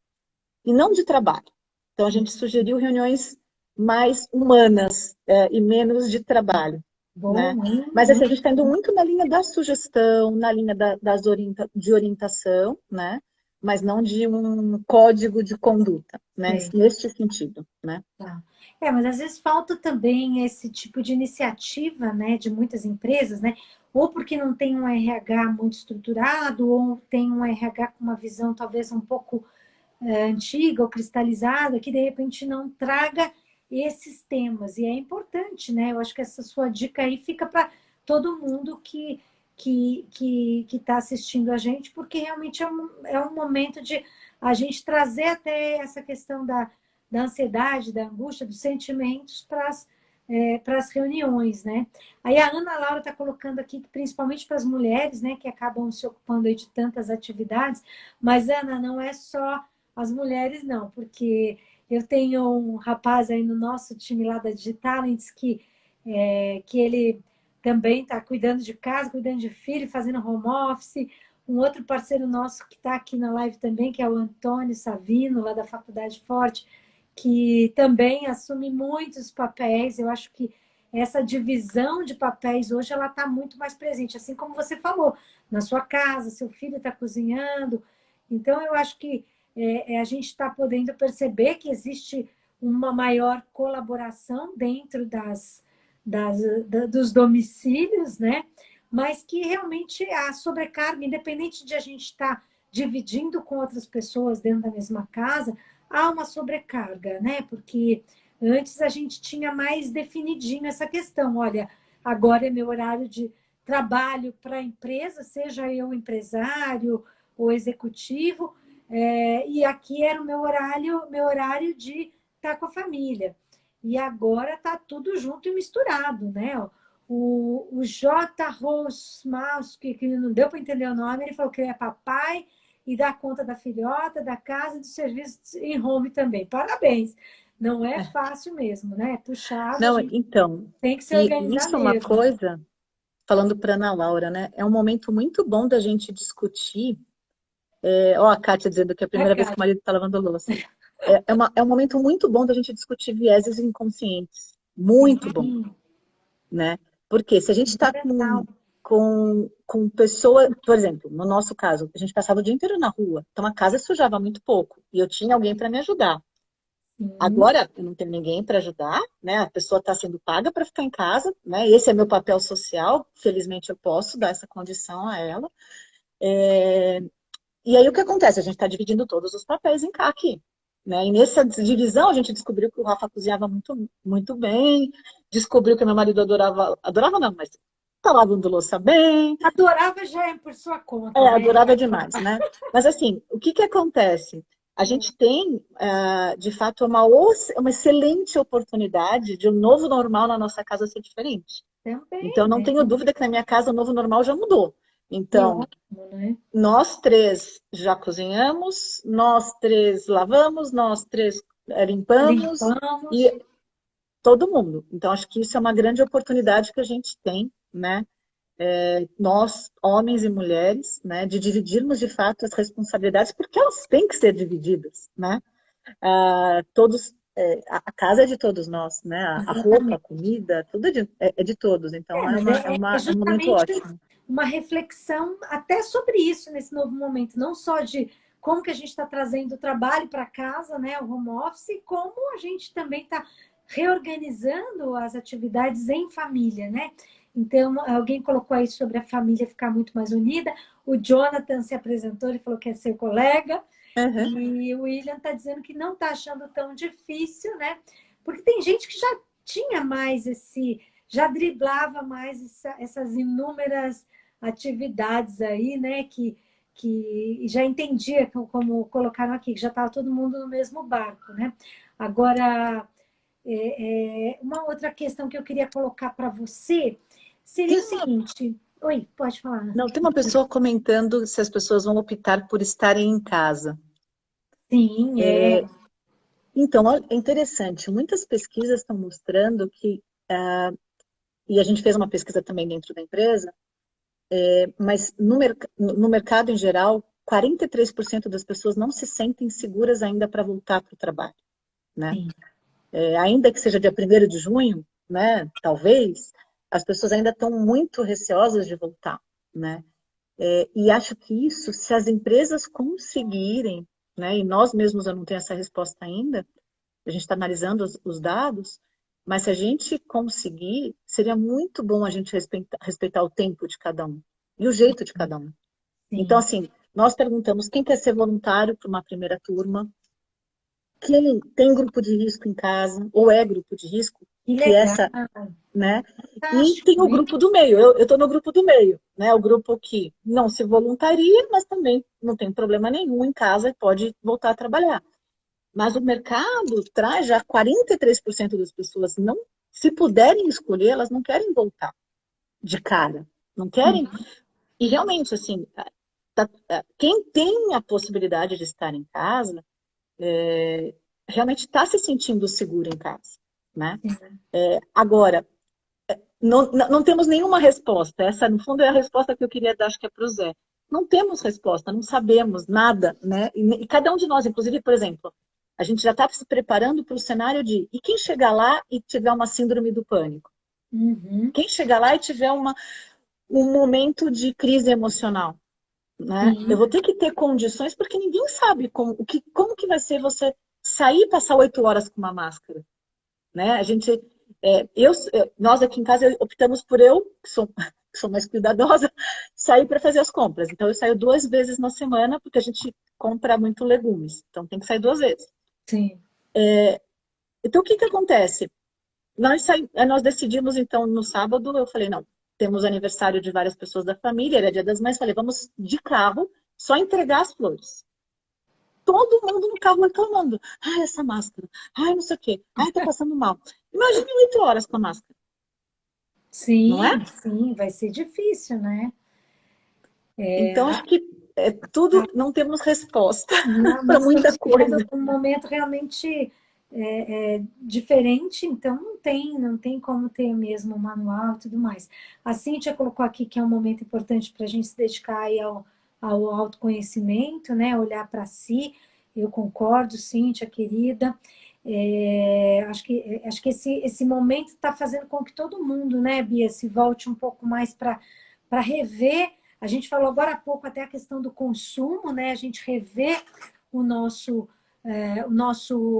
E não de trabalho. Então, a gente sugeriu reuniões mais humanas e menos de trabalho. Bom, Né? Mas assim, a gente está indo muito na linha da sugestão, na linha de orientação, né? Mas não de um código de conduta, né? sim. Neste sentido, né? Tá. Mas às vezes falta também esse tipo de iniciativa, né, de muitas empresas, né? Ou porque não tem um RH muito estruturado, ou tem um RH com uma visão talvez um pouco antiga ou cristalizada, que de repente não traga esses temas. E é importante, né? Eu acho que essa sua dica aí fica para todo mundo que está assistindo a gente, porque realmente é um momento de a gente trazer até essa questão da ansiedade, da angústia, dos sentimentos para as reuniões, né? Aí a Ana Laura está colocando aqui que principalmente para as mulheres, né, que acabam se ocupando aí de tantas atividades, mas Ana, não é só as mulheres não, porque eu tenho um rapaz aí no nosso time lá da Digitalents que ele também está cuidando de casa, cuidando de filho, fazendo home office. Um outro parceiro nosso que está aqui na live também, que é o Antônio Savino, lá da Faculdade Forte, que também assume muitos papéis. Eu acho que essa divisão de papéis hoje ela está muito mais presente, assim como você falou, na sua casa, seu filho está cozinhando. Então, eu acho que a gente está podendo perceber que existe uma maior colaboração dentro dos domicílios, né? Mas que realmente a sobrecarga, independente de a gente estar dividindo com outras pessoas dentro da mesma casa, há uma sobrecarga, né? Porque antes a gente tinha mais definidinho essa questão. Olha, agora é meu horário de trabalho para a empresa, seja eu empresário ou executivo, e aqui era o meu horário de estar com a família. E agora está tudo junto e misturado, né? O J. Rosmaus, que não deu para entender o nome, ele falou que ele é papai e dá conta da filhota, da casa e do serviço em home também. Parabéns! Não é fácil mesmo, né? É puxado, a Não, gente então, tem que se e organizar isso é uma mesmo. coisa, falando para Ana Laura, né? É um momento muito bom da gente discutir. Ó, a Kátia dizendo que é a primeira vez que o marido está lavando louça. É um momento muito bom da gente discutir vieses inconscientes. Muito bom, Sim, né? Porque se a gente está legal. com pessoa, por exemplo, no nosso caso, a gente passava o dia inteiro na rua, então a casa sujava muito pouco e eu tinha alguém para me ajudar. Sim, Agora eu não tenho ninguém para ajudar, né? A pessoa está sendo paga para ficar em casa, né? Esse é meu papel social. Felizmente eu posso dar essa condição a ela. E aí o que acontece? A gente está dividindo todos os papéis em cá aqui. Né? E nessa divisão a gente descobriu que o Rafa cozinhava muito, muito bem, descobriu que meu marido adorava não, mas tá lavando louça bem, adorava já é por sua conta, né? adorava demais, né? Mas assim, o que que acontece? A gente tem, de fato, uma excelente oportunidade de um novo normal na nossa casa ser diferente. Então, Também, não né? tenho dúvida que na minha casa o novo normal já mudou. Que Então, ótimo, né? nós três já cozinhamos, nós três lavamos, nós três limpamos Limpamos. e todo mundo. Então, acho que isso é uma grande oportunidade que a gente tem, né? Nós, homens e mulheres, né? De dividirmos de fato as responsabilidades, porque elas têm que ser divididas, né? Todos, a casa é de todos nós, né? A roupa, a Exatamente. comida, tudo é de todos. Então, Mas é é um momento justamente ótimo. uma reflexão até sobre isso nesse novo momento, não só de como que a gente está trazendo o trabalho para casa, né, o home office, como a gente também está reorganizando as atividades em família, né? Então, alguém colocou aí sobre a família ficar muito mais unida. O Jonathan se apresentou, ele falou que é seu colega. Uhum. E o William está dizendo que não está achando tão difícil, né? Porque tem gente que já tinha mais já driblava mais essas inúmeras atividades aí, né? Que já entendia, como colocaram aqui, que já estava todo mundo no mesmo barco, né? Agora, uma outra questão que eu queria colocar para você seria Tem o uma seguinte. Oi, pode falar. Não, tem uma pessoa comentando se as pessoas vão optar por estarem em casa. Sim, Então, olha, é interessante. Muitas pesquisas estão mostrando que, e a gente fez uma pesquisa também dentro da empresa, mas no mercado em geral, 43% das pessoas não se sentem seguras ainda para voltar para o trabalho, né? sim. Ainda que seja dia 1º de junho, né? Talvez, as pessoas ainda estão muito receosas de voltar, né? E acho que isso, se as empresas conseguirem, né, e nós mesmos eu não tenho essa resposta ainda, a gente está analisando os dados, mas se a gente conseguir, seria muito bom a gente respeitar o tempo de cada um e o jeito de cada um. Então, Sim. assim, nós perguntamos quem quer ser voluntário para uma primeira turma, quem tem grupo de risco em casa, ou é grupo de risco, Que que legal. essa, né? E tem Fantástico. o grupo do meio. Eu estou no grupo do meio, né? O grupo que não se voluntaria, mas também não tem problema nenhum em casa e pode voltar a trabalhar. Mas o mercado traz já 43% das pessoas não, se puderem escolher, elas não querem voltar de cara, não querem. Sim, E realmente, assim, quem tem a possibilidade de estar em casa, realmente está se sentindo seguro em casa, né? sim. Agora, não temos nenhuma resposta. Essa, no fundo, é a resposta que eu queria dar, acho que é para o Zé. Não temos resposta, não sabemos nada, né? E cada um de nós, inclusive, por exemplo, a gente já está se preparando para o cenário de e quem chegar lá e tiver uma síndrome do pânico? Uhum. Quem chegar lá e tiver um momento de crise emocional, né? Eu Sim, vou ter que ter condições, porque ninguém sabe como que vai ser você sair e passar 8 horas com uma máscara, né? A gente, nós aqui em casa optamos por que sou mais cuidadosa, sair para fazer as compras. Então eu saio 2 vezes na semana, porque a gente compra muito legumes, então tem que sair 2 vezes. sim. Então o que que acontece? Nós decidimos então no sábado, eu falei não, temos aniversário de várias pessoas da família, era Dia das Mães, falei vamos de carro, só entregar as flores. Todo mundo no carro reclamando. Ai, essa máscara. Ai, não sei o quê. Ai, tô passando mal. Imagine 8 horas com a máscara, não é? Sim, sim, vai ser difícil, né? Então, acho que tudo, não temos resposta Não, para nós muita estamos vivendo coisa. um momento realmente diferente, então não tem como ter mesmo o manual e tudo mais. A Cíntia colocou aqui que é um momento importante para a gente se dedicar aí ao autoconhecimento, né? Olhar para si. Eu concordo, Cíntia, querida. Acho que esse momento está fazendo com que todo mundo, né, Bia, se volte um pouco mais para rever. A gente falou agora há pouco até a questão do consumo, né? A gente rever o nosso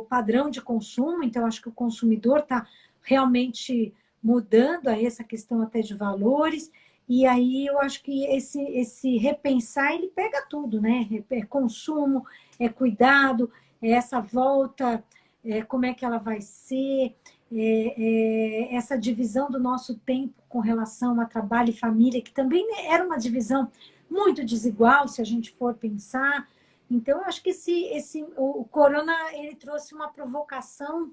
padrão de consumo, então acho que o consumidor está realmente mudando aí essa questão até de valores, e aí eu acho que esse repensar, ele pega tudo, né? É consumo, é cuidado, é essa volta, como é que ela vai ser, essa divisão do nosso tempo com relação a trabalho e família, que também era uma divisão muito desigual, se a gente for pensar. Então, eu acho que o corona ele trouxe uma provocação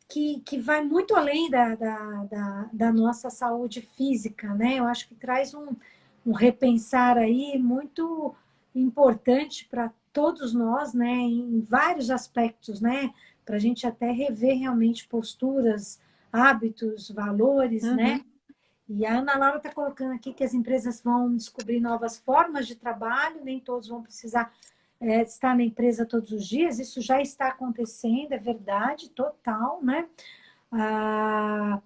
que vai muito além da nossa saúde física, né? Eu acho que traz um repensar aí muito importante para todos nós, né? Em vários aspectos, né? Para a gente até rever realmente posturas, hábitos, valores, né? Uhum. E a Ana Laura está colocando aqui que as empresas vão descobrir novas formas de trabalho, nem todos vão precisar estar na empresa todos os dias, isso já está acontecendo, é verdade, total, né? A,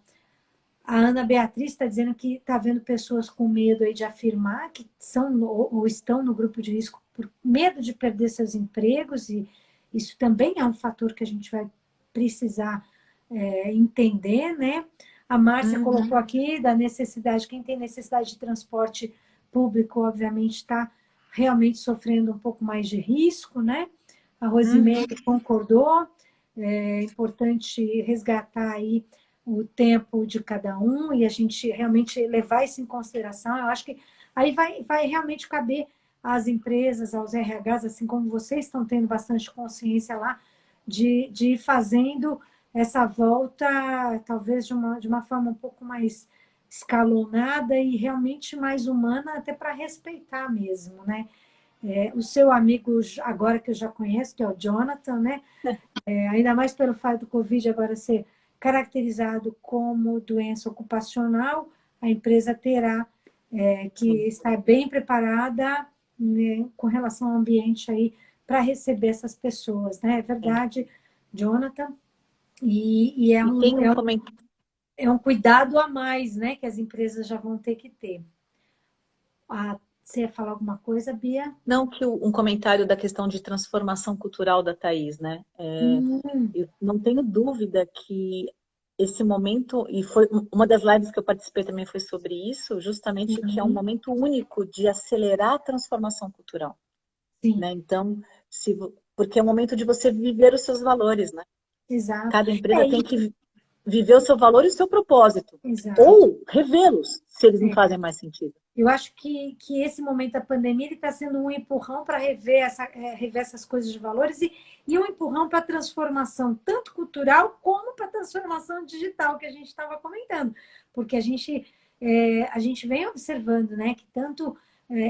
a Ana Beatriz está dizendo que está vendo pessoas com medo aí de afirmar que são ou estão no grupo de risco por medo de perder seus empregos, e isso também é um fator que a gente vai precisar entender, né? A Márcia colocou aqui da necessidade, quem tem necessidade de transporte público, obviamente, está realmente sofrendo um pouco mais de risco, né? A Rosimeire concordou, é importante resgatar aí o tempo de cada um e a gente realmente levar isso em consideração. Eu acho que aí vai realmente caber às empresas, aos RHs, assim como vocês estão tendo bastante consciência lá, de ir fazendo essa volta, talvez de uma forma um pouco mais escalonada e realmente mais humana, até para respeitar mesmo, né? O seu amigo, agora que eu já conheço, que é o Jonathan, né? Ainda mais pelo fato do Covid agora ser caracterizado como doença ocupacional, a empresa terá que estar bem preparada, né, com relação ao ambiente aí para receber essas pessoas, né? É verdade, Jonathan, e E tem um comentário. é um cuidado a mais, né, que as empresas já vão ter que ter. Você ia falar alguma coisa, Bia? Não, que um comentário da questão de transformação cultural da Thaís, né? Hum, Eu não tenho dúvida que esse momento, e foi uma das lives que eu participei também foi sobre isso, justamente que é um uhum, momento único de acelerar a transformação cultural, sim, né? Então, porque é o momento de você viver os seus valores, né? exato. Cada empresa tem que viver o seu valor e o seu propósito, Exato. ou revê-los, se eles não É. fazem mais sentido. Eu acho que esse momento da pandemia está sendo um empurrão para rever essas coisas de valores e um empurrão para a transformação, tanto cultural como para a transformação digital que a gente estava comentando. Porque a gente vem observando, né, que tanto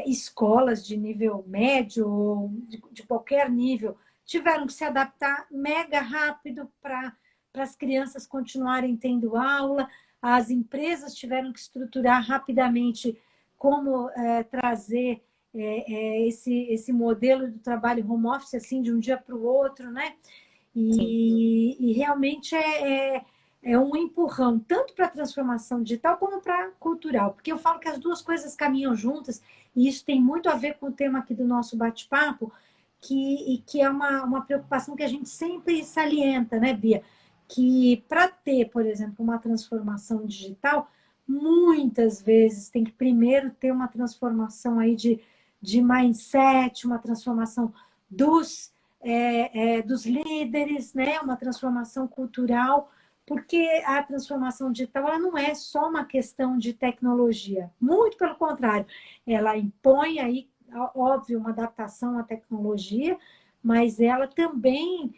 escolas de nível médio ou de qualquer nível tiveram que se adaptar mega rápido para as crianças continuarem tendo aula, as empresas tiveram que estruturar rapidamente como trazer esse modelo do trabalho home office assim de um dia para o outro, né? Sim. E realmente é um empurrão, tanto para a transformação digital como para a cultural, porque eu falo que as duas coisas caminham juntas, e isso tem muito a ver com o tema aqui do nosso bate-papo, que é uma preocupação que a gente sempre salienta, né, Bia? Que para ter, por exemplo, uma transformação digital, muitas vezes tem que primeiro ter uma transformação aí de mindset, uma transformação dos líderes, né? Uma transformação cultural, porque a transformação digital ela não é só uma questão de tecnologia, muito pelo contrário, ela impõe aí, óbvio, uma adaptação à tecnologia, mas ela também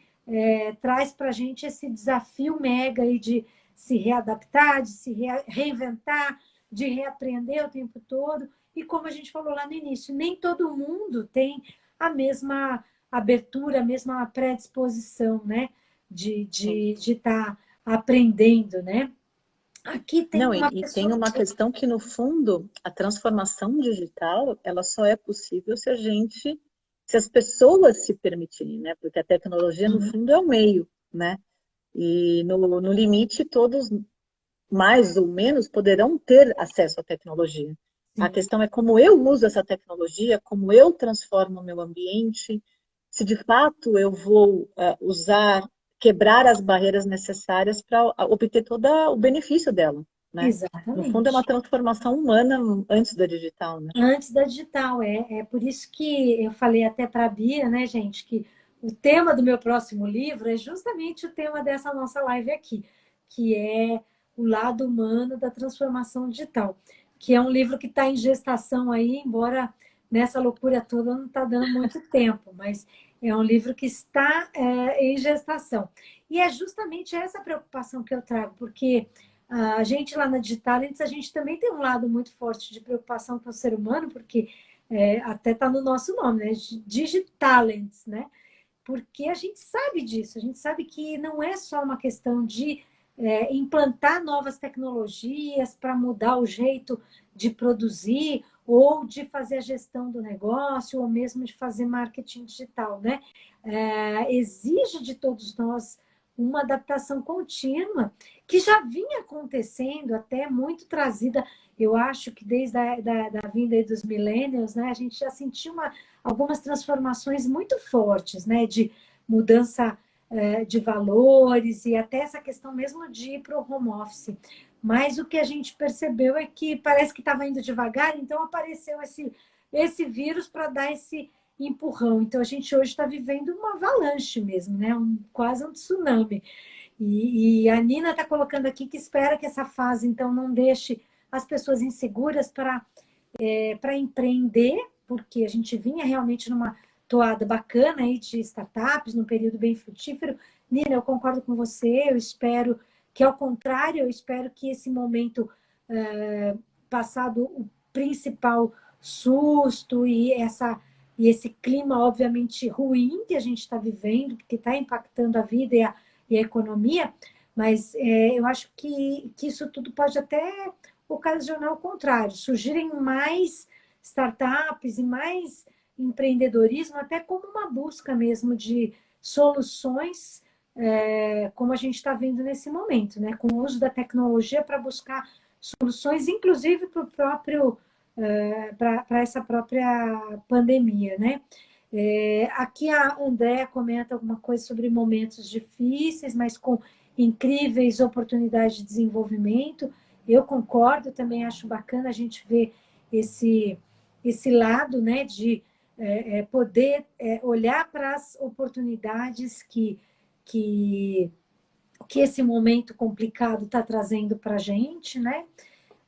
traz para a gente esse desafio mega aí de se readaptar, de se reinventar, de reaprender o tempo todo. E como a gente falou lá no início, nem todo mundo tem a mesma abertura, a mesma predisposição, né? Sim. de estar aprendendo, né? Aqui tem Não, uma e tem pessoa. uma questão que, no fundo, a transformação digital, ela só é possível se a gente, se as pessoas se permitirem, né? Porque a tecnologia, no Uhum, fundo, é o meio, né? E no limite, todos, mais ou menos, poderão ter acesso à tecnologia. A sim, questão é como eu uso essa tecnologia, como eu transformo o meu ambiente, se de fato eu vou usar, quebrar as barreiras necessárias para obter todo o benefício dela, né? No fundo, é uma exatamente. transformação humana antes da digital, né? Antes da digital, é por isso que eu falei até para a Bia, né, gente, que o tema do meu próximo livro é justamente o tema dessa nossa live aqui, que é o lado humano da transformação digital, que é um livro que está em gestação aí, embora nessa loucura toda não está dando muito tempo, mas é um livro que está em gestação. E é justamente essa preocupação que eu trago, porque a gente lá na Digitalents, a gente também tem um lado muito forte de preocupação com o ser humano, porque até está no nosso nome, né? Digitalents, né? Porque a gente sabe disso, a gente sabe que não é só uma questão de implantar novas tecnologias para mudar o jeito de produzir ou de fazer a gestão do negócio ou mesmo de fazer marketing digital, né? Exige de todos nós uma adaptação contínua que já vinha acontecendo, até muito trazida, eu acho que desde da vinda dos millennials, né, a gente já sentiu algumas transformações muito fortes, né, de mudança de valores e até essa questão mesmo de ir para o home office. Mas o que a gente percebeu é que parece que estava indo devagar, então apareceu esse vírus para dar esse empurrão. Então a gente hoje está vivendo uma avalanche mesmo, né? Quase um tsunami. E a Nina está colocando aqui que espera que essa fase, então, não deixe as pessoas inseguras para empreender, porque a gente vinha realmente numa toada bacana aí de startups, num período bem frutífero. Nina, eu concordo com você, eu espero que, ao contrário, eu espero que esse momento, passado o principal susto e esse clima, obviamente, ruim que a gente está vivendo, que está impactando a vida e a economia, mas eu acho que isso tudo pode até ocasionar o contrário, surgirem mais startups e mais empreendedorismo, até como uma busca mesmo de soluções, como a gente está vendo nesse momento, né? Com o uso da tecnologia para buscar soluções, inclusive para o próprio para essa própria pandemia, né? Aqui a Andréa comenta alguma coisa sobre momentos difíceis, mas com incríveis oportunidades de desenvolvimento. Eu concordo, também acho bacana a gente ver esse lado, né, de poder olhar para as oportunidades que, que esse momento complicado está trazendo para a gente, né?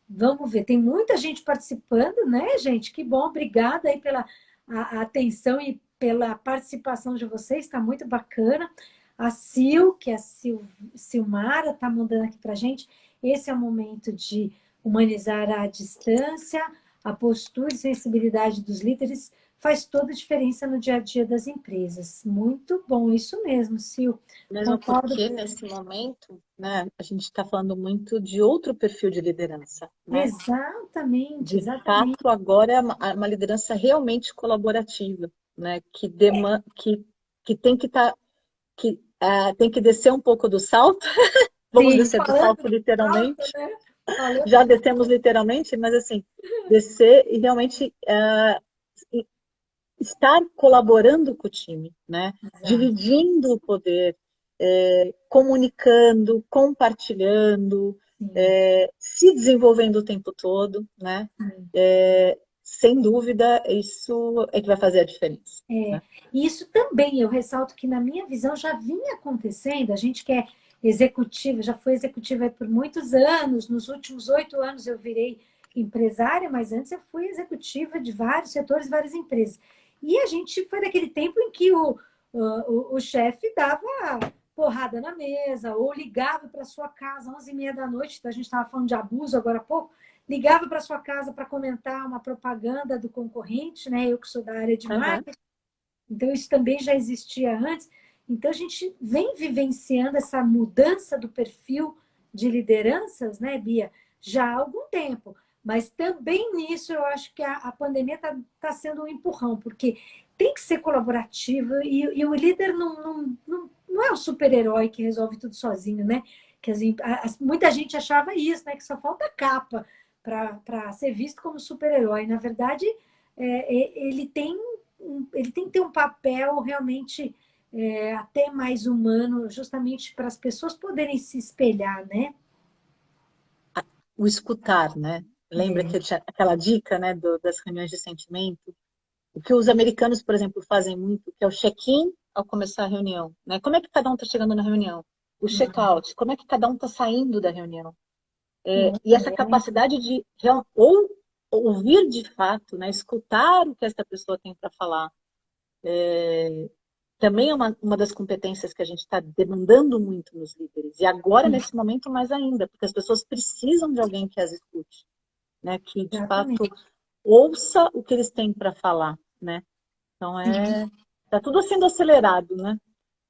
Vamos ver, tem muita gente participando, né, gente? Que bom, obrigada aí pela a atenção e pela participação de vocês, está muito bacana. A Sil, que é a Silmara, está mandando aqui para a gente. Esse é o momento de humanizar a distância, a postura e sensibilidade dos líderes faz toda a diferença no dia a dia das empresas. Muito bom, isso mesmo, Sil. Mesmo Concordo. porque, nesse momento, né, a gente está falando muito de outro perfil de liderança, né? Exatamente, De exatamente. fato, agora é uma liderança realmente colaborativa, né? Que tem que tem que descer um pouco do salto. Vamos Sim, descer do falando salto de falta, literalmente. né? Falando Já de descemos literalmente, mas assim, descer e realmente estar colaborando com o time, né? exato. Dividindo o poder, comunicando, compartilhando, Sim, se desenvolvendo o tempo todo, né? sim. Sem dúvida, isso é que vai fazer a diferença. É, Né? e isso também, eu ressalto que na minha visão já vinha acontecendo, a gente que é executiva, já foi executiva aí por muitos anos, nos últimos 8 anos eu virei empresária, mas antes eu fui executiva de vários setores, várias empresas. E a gente foi daquele tempo em que o chefe dava porrada na mesa, ou ligava para sua casa às 11h30 da noite, então a gente estava falando de abuso agora há pouco, ligava para sua casa para comentar uma propaganda do concorrente, né? Eu que sou da área de Uhum. marketing, então, isso também já existia antes. Então, a gente vem vivenciando essa mudança do perfil de lideranças, né, Bia, já há algum tempo. Mas também nisso eu acho que a pandemia está sendo um empurrão, porque tem que ser colaborativo e o líder não é o super-herói que resolve tudo sozinho, né? Que muita gente achava isso, né? Que só falta capa para ser visto como super-herói. Na verdade, ele tem que ter um papel realmente até mais humano, justamente para as pessoas poderem se espelhar, né? O escutar, né? Lembra que É. eu tinha aquela dica, né, das reuniões de sentimento? O que os americanos, por exemplo, fazem muito, que é o check-in ao começar a reunião, né? Como é que cada um está chegando na reunião? O check-out, como é que cada um está saindo da reunião? E essa capacidade de ou ouvir de fato, né? Escutar o que essa pessoa tem para falar, também é uma das competências que a gente está demandando muito nos líderes. E agora, nesse momento, mais ainda, porque as pessoas precisam de alguém que as escute, né? Que, de fato, Exatamente. ouça o que eles têm para falar, né? Então, tá tudo sendo acelerado, né?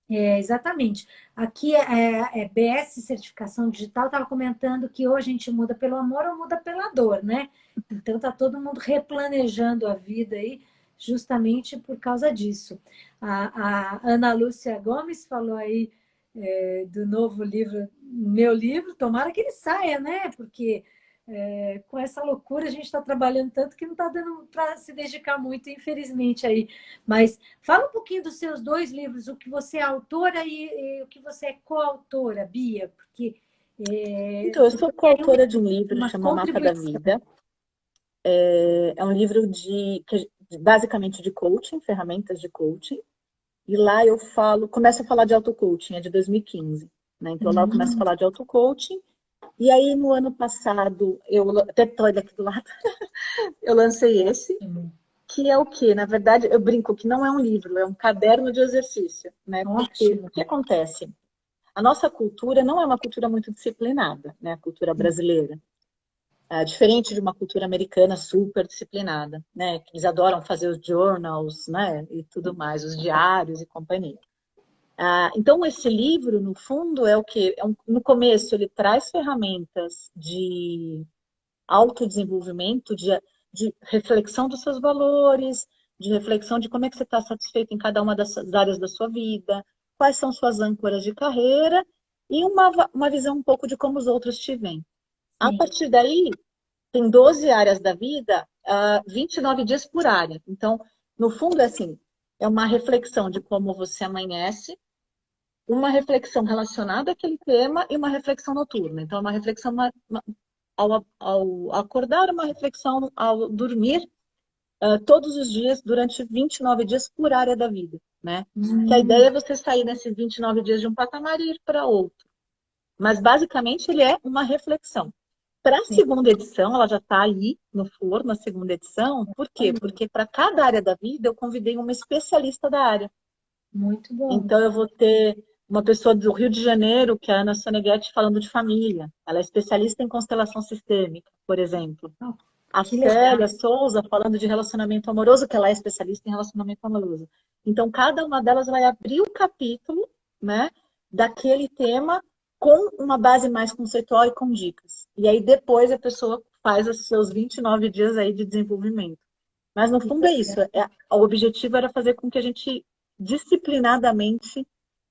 Exatamente. Aqui é BS Certificação Digital, estava comentando que ou a gente muda pelo amor ou muda pela dor, né? Então está todo mundo replanejando a vida aí, justamente por causa disso. A Ana Lúcia Gomes falou aí do novo livro, meu livro, tomara que ele saia, né? Porque com essa loucura a gente está trabalhando tanto que não está dando para se dedicar muito, infelizmente aí. Mas fala um pouquinho dos seus dois livros, o que você é autora e o que você é coautora, Bia, porque Então, eu você sou tem aí coautora de um livro, uma chama O Mapa da contribuição. Vida. É um livro basicamente de coaching, ferramentas de coaching. E lá eu começo a falar de auto-coaching, é de 2015. Né? Então lá eu começo a Hum, falar de auto-coaching. E aí no ano passado, eu até estou aqui do lado, eu lancei esse, ótimo, que é o quê? Na verdade, eu brinco que não é um livro, é um caderno de exercício. Né? Porque o ótimo. que acontece? A nossa cultura não é uma cultura muito disciplinada, né? A cultura brasileira. Diferente de uma cultura americana super disciplinada, né? Que eles adoram fazer os journals, né? E tudo mais, os diários e companhia. Então, esse livro, no fundo, é o quê? No começo, ele traz ferramentas de autodesenvolvimento, de reflexão dos seus valores, de reflexão de como é que você está satisfeito em cada uma das áreas da sua vida, quais são suas âncoras de carreira e uma visão um pouco de como os outros te veem. A Sim, partir daí, tem 12 áreas da vida, 29 dias por área. Então, no fundo, é assim, é uma reflexão de como você amanhece, uma reflexão relacionada àquele tema e uma reflexão noturna. Então, uma reflexão ao acordar, uma reflexão ao dormir, todos os dias, durante 29 dias por área da vida. Né? Que a ideia é você sair nesses 29 dias de um patamar e ir para outro. Mas, basicamente, ele é uma reflexão. Para a sim. segunda edição, ela já está aí no forno, a segunda edição. Por quê? Porque para cada área da vida eu convidei uma especialista da área. Muito bom. Então eu vou ter uma pessoa do Rio de Janeiro, que é a Ana Soneghetti, falando de família. Ela é especialista em constelação sistêmica, por exemplo. Oh, A que legal. Célia Souza falando de relacionamento amoroso, que ela é especialista em relacionamento amoroso. Então, cada uma delas vai abrir o capítulo, né, daquele tema com uma base mais conceitual e com dicas. E aí, depois, a pessoa faz os seus 29 dias aí de desenvolvimento. Mas, no Que fundo, é isso. legal. O objetivo era fazer com que a gente, disciplinadamente,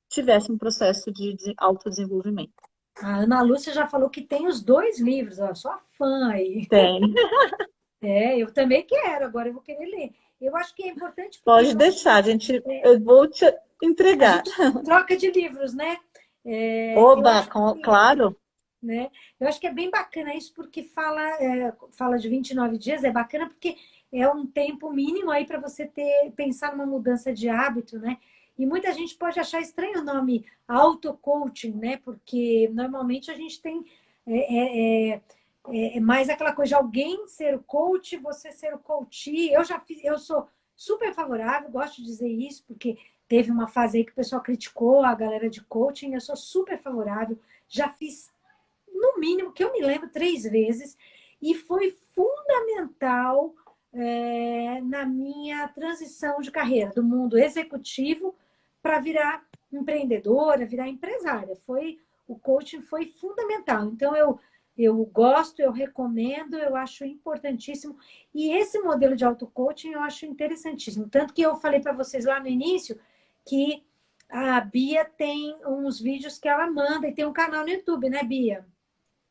tivesse um processo de autodesenvolvimento. A Ana Lúcia já falou que tem os dois livros, ó, sou a fã aí. Tem. Eu também quero, agora eu vou querer ler. Eu acho que é importante porque Pode deixar, gente. é, Eu vou te a entregar. gente troca de livros, né? Eu Oba, acho que, claro. né? Eu acho que é bem bacana isso, porque fala de 29 dias, é bacana porque é um tempo mínimo aí para você pensar numa mudança de hábito, né? E muita gente pode achar estranho o nome auto-coaching, né? Porque normalmente a gente tem é, é, é, mais aquela coisa de alguém ser o coach, você ser o coachee. Eu já fiz, eu sou super favorável, gosto de dizer isso, porque teve uma fase aí que o pessoal criticou a galera de coaching, eu sou super favorável, já fiz no mínimo, que eu me lembro, 3 vezes, e foi fundamental na minha transição de carreira, do mundo executivo para virar empreendedora, virar empresária. O coaching foi fundamental. Então, eu gosto, eu recomendo, eu acho importantíssimo. E esse modelo de auto-coaching eu acho interessantíssimo. Tanto que eu falei para vocês lá no início que a Bia tem uns vídeos que ela manda e tem um canal no YouTube, né, Bia?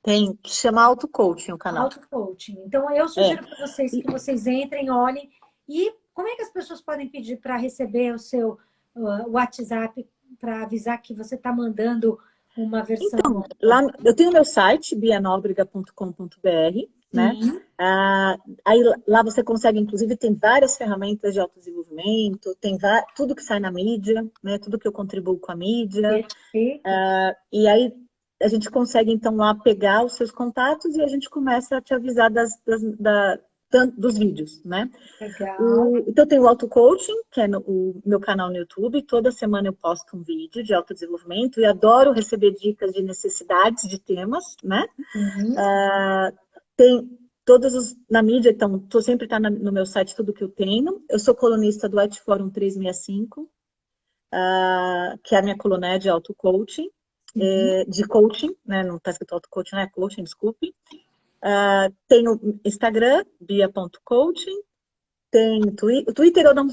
Tem que chamar auto-coaching o canal. Auto-coaching. Então, eu É. sugiro para vocês que vocês entrem, olhem. E como é que as pessoas podem pedir para receber o seu WhatsApp para avisar que você está mandando uma versão? Então, lá, eu tenho meu site, bianobrega.com.br, né? Sim, Aí lá você consegue, inclusive, tem várias ferramentas de autodesenvolvimento, tem tudo que sai na mídia, né? Tudo que eu contribuo com a mídia. perfeito. E aí a gente consegue, então, lá pegar os seus contatos e a gente começa a te avisar dos vídeos, né? Legal. Então, tem o auto-coaching, que é o meu canal no YouTube. Toda semana eu posto um vídeo de autodesenvolvimento e adoro receber dicas de necessidades de temas, né? Uhum. Tem na mídia, então, sempre está no meu site tudo que eu tenho. Eu sou colunista do IT Forum 365, que é a minha coluna de auto-coaching, de coaching, né? Não está escrito auto-coaching, não é coaching, desculpe. Tenho Instagram, bia.coaching. Tem o Twitter, eu não,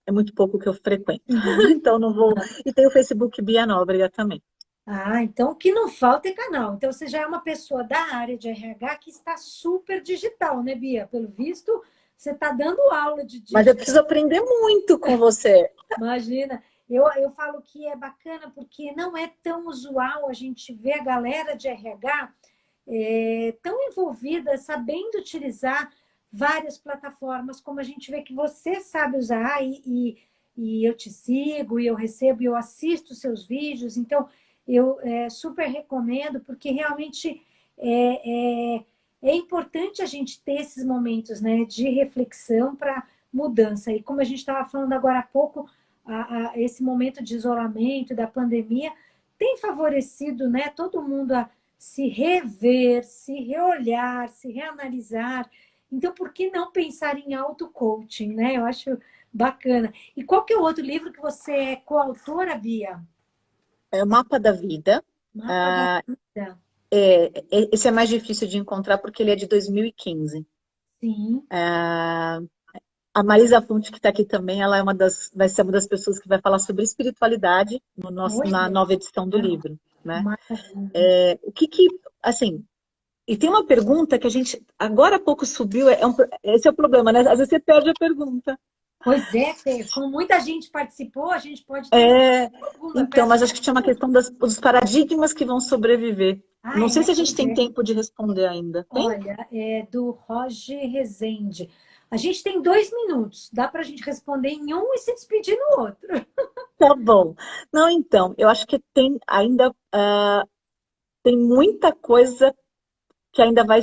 é muito pouco que eu frequento, então não vou. E tem o Facebook Bia Nóbrega também. Então o que não falta é canal. Então você já é uma pessoa da área de RH que está super digital, né, Bia? Pelo visto, você está dando aula de digital. Mas eu preciso aprender muito com você. Imagina. Eu falo que é bacana porque não é tão usual a gente ver a galera de RH tão envolvida, sabendo utilizar várias plataformas, como a gente vê que você sabe usar, e eu te sigo, e eu recebo, e eu assisto seus vídeos. Então, eu super recomendo, porque realmente é importante a gente ter esses momentos, né, de reflexão para mudança. E como a gente estava falando agora há pouco, esse momento de isolamento, da pandemia, tem favorecido, né, todo mundo a se rever, se reolhar, se reanalisar. Então, por que não pensar em auto-coaching, né? Eu acho bacana. E qual que é o outro livro que você é coautora, Bia? É o Mapa da Vida. Mapa da Vida. Esse é mais difícil de encontrar porque ele é de 2015. Sim. A Marisa Fonte, que está aqui também, ela vai ser uma das pessoas que vai falar sobre espiritualidade na nova edição do livro, né? O que, assim, e tem uma pergunta que a gente agora há pouco subiu, esse é o problema, né? Às vezes você perde a pergunta. Pois é, como muita gente participou, a gente pode ter então, mas acho que tinha uma questão dos paradigmas que vão sobreviver. Não sei se a gente tem tempo de responder ainda. Tem? Olha, é do Roger Rezende. A gente tem 2 minutos. Dá para a gente responder em um e se despedir no outro. Tá bom. Não, então, eu acho que tem ainda tem muita coisa que ainda vai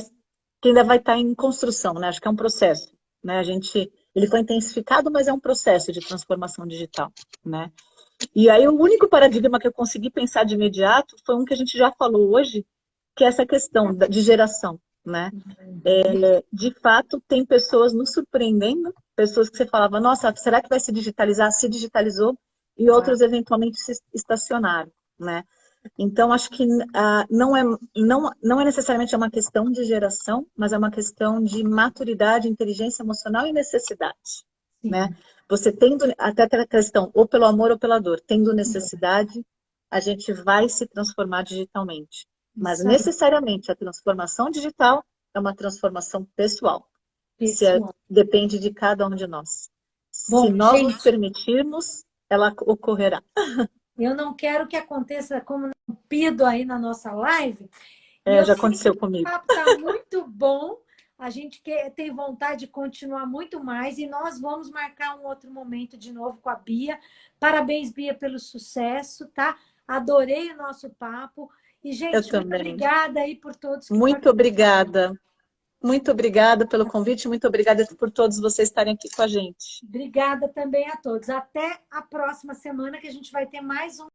estar em construção, né? Acho que é um processo, né? Ele foi intensificado, mas é um processo de transformação digital, né? E aí o único paradigma que eu consegui pensar de imediato foi um que a gente já falou hoje, que é essa questão de geração, né? De fato, tem pessoas nos surpreendendo, pessoas que você falava, nossa, será que vai se digitalizar? Se digitalizou, e outros eventualmente se estacionaram, né? Então, acho que não é necessariamente uma questão de geração, mas é uma questão de maturidade, inteligência emocional e necessidade, né? Você tendo, até aquela questão, ou pelo amor ou pela dor, tendo necessidade, a gente vai se transformar digitalmente. Mas necessariamente a transformação digital é uma transformação pessoal. Depende de cada um de nós. Se nós nos permitirmos, ela ocorrerá. Eu não quero que aconteça como um pido aí na nossa live. Já aconteceu comigo. O papo está muito bom. A gente tem vontade de continuar muito mais e nós vamos marcar um outro momento de novo com a Bia. Parabéns, Bia, pelo sucesso, tá? Adorei o nosso papo. E, gente, muito obrigada aí por todos que Muito obrigada. Muito obrigada pelo convite, muito obrigada por todos vocês estarem aqui com a gente. Obrigada também a todos. Até a próxima semana que a gente vai ter mais um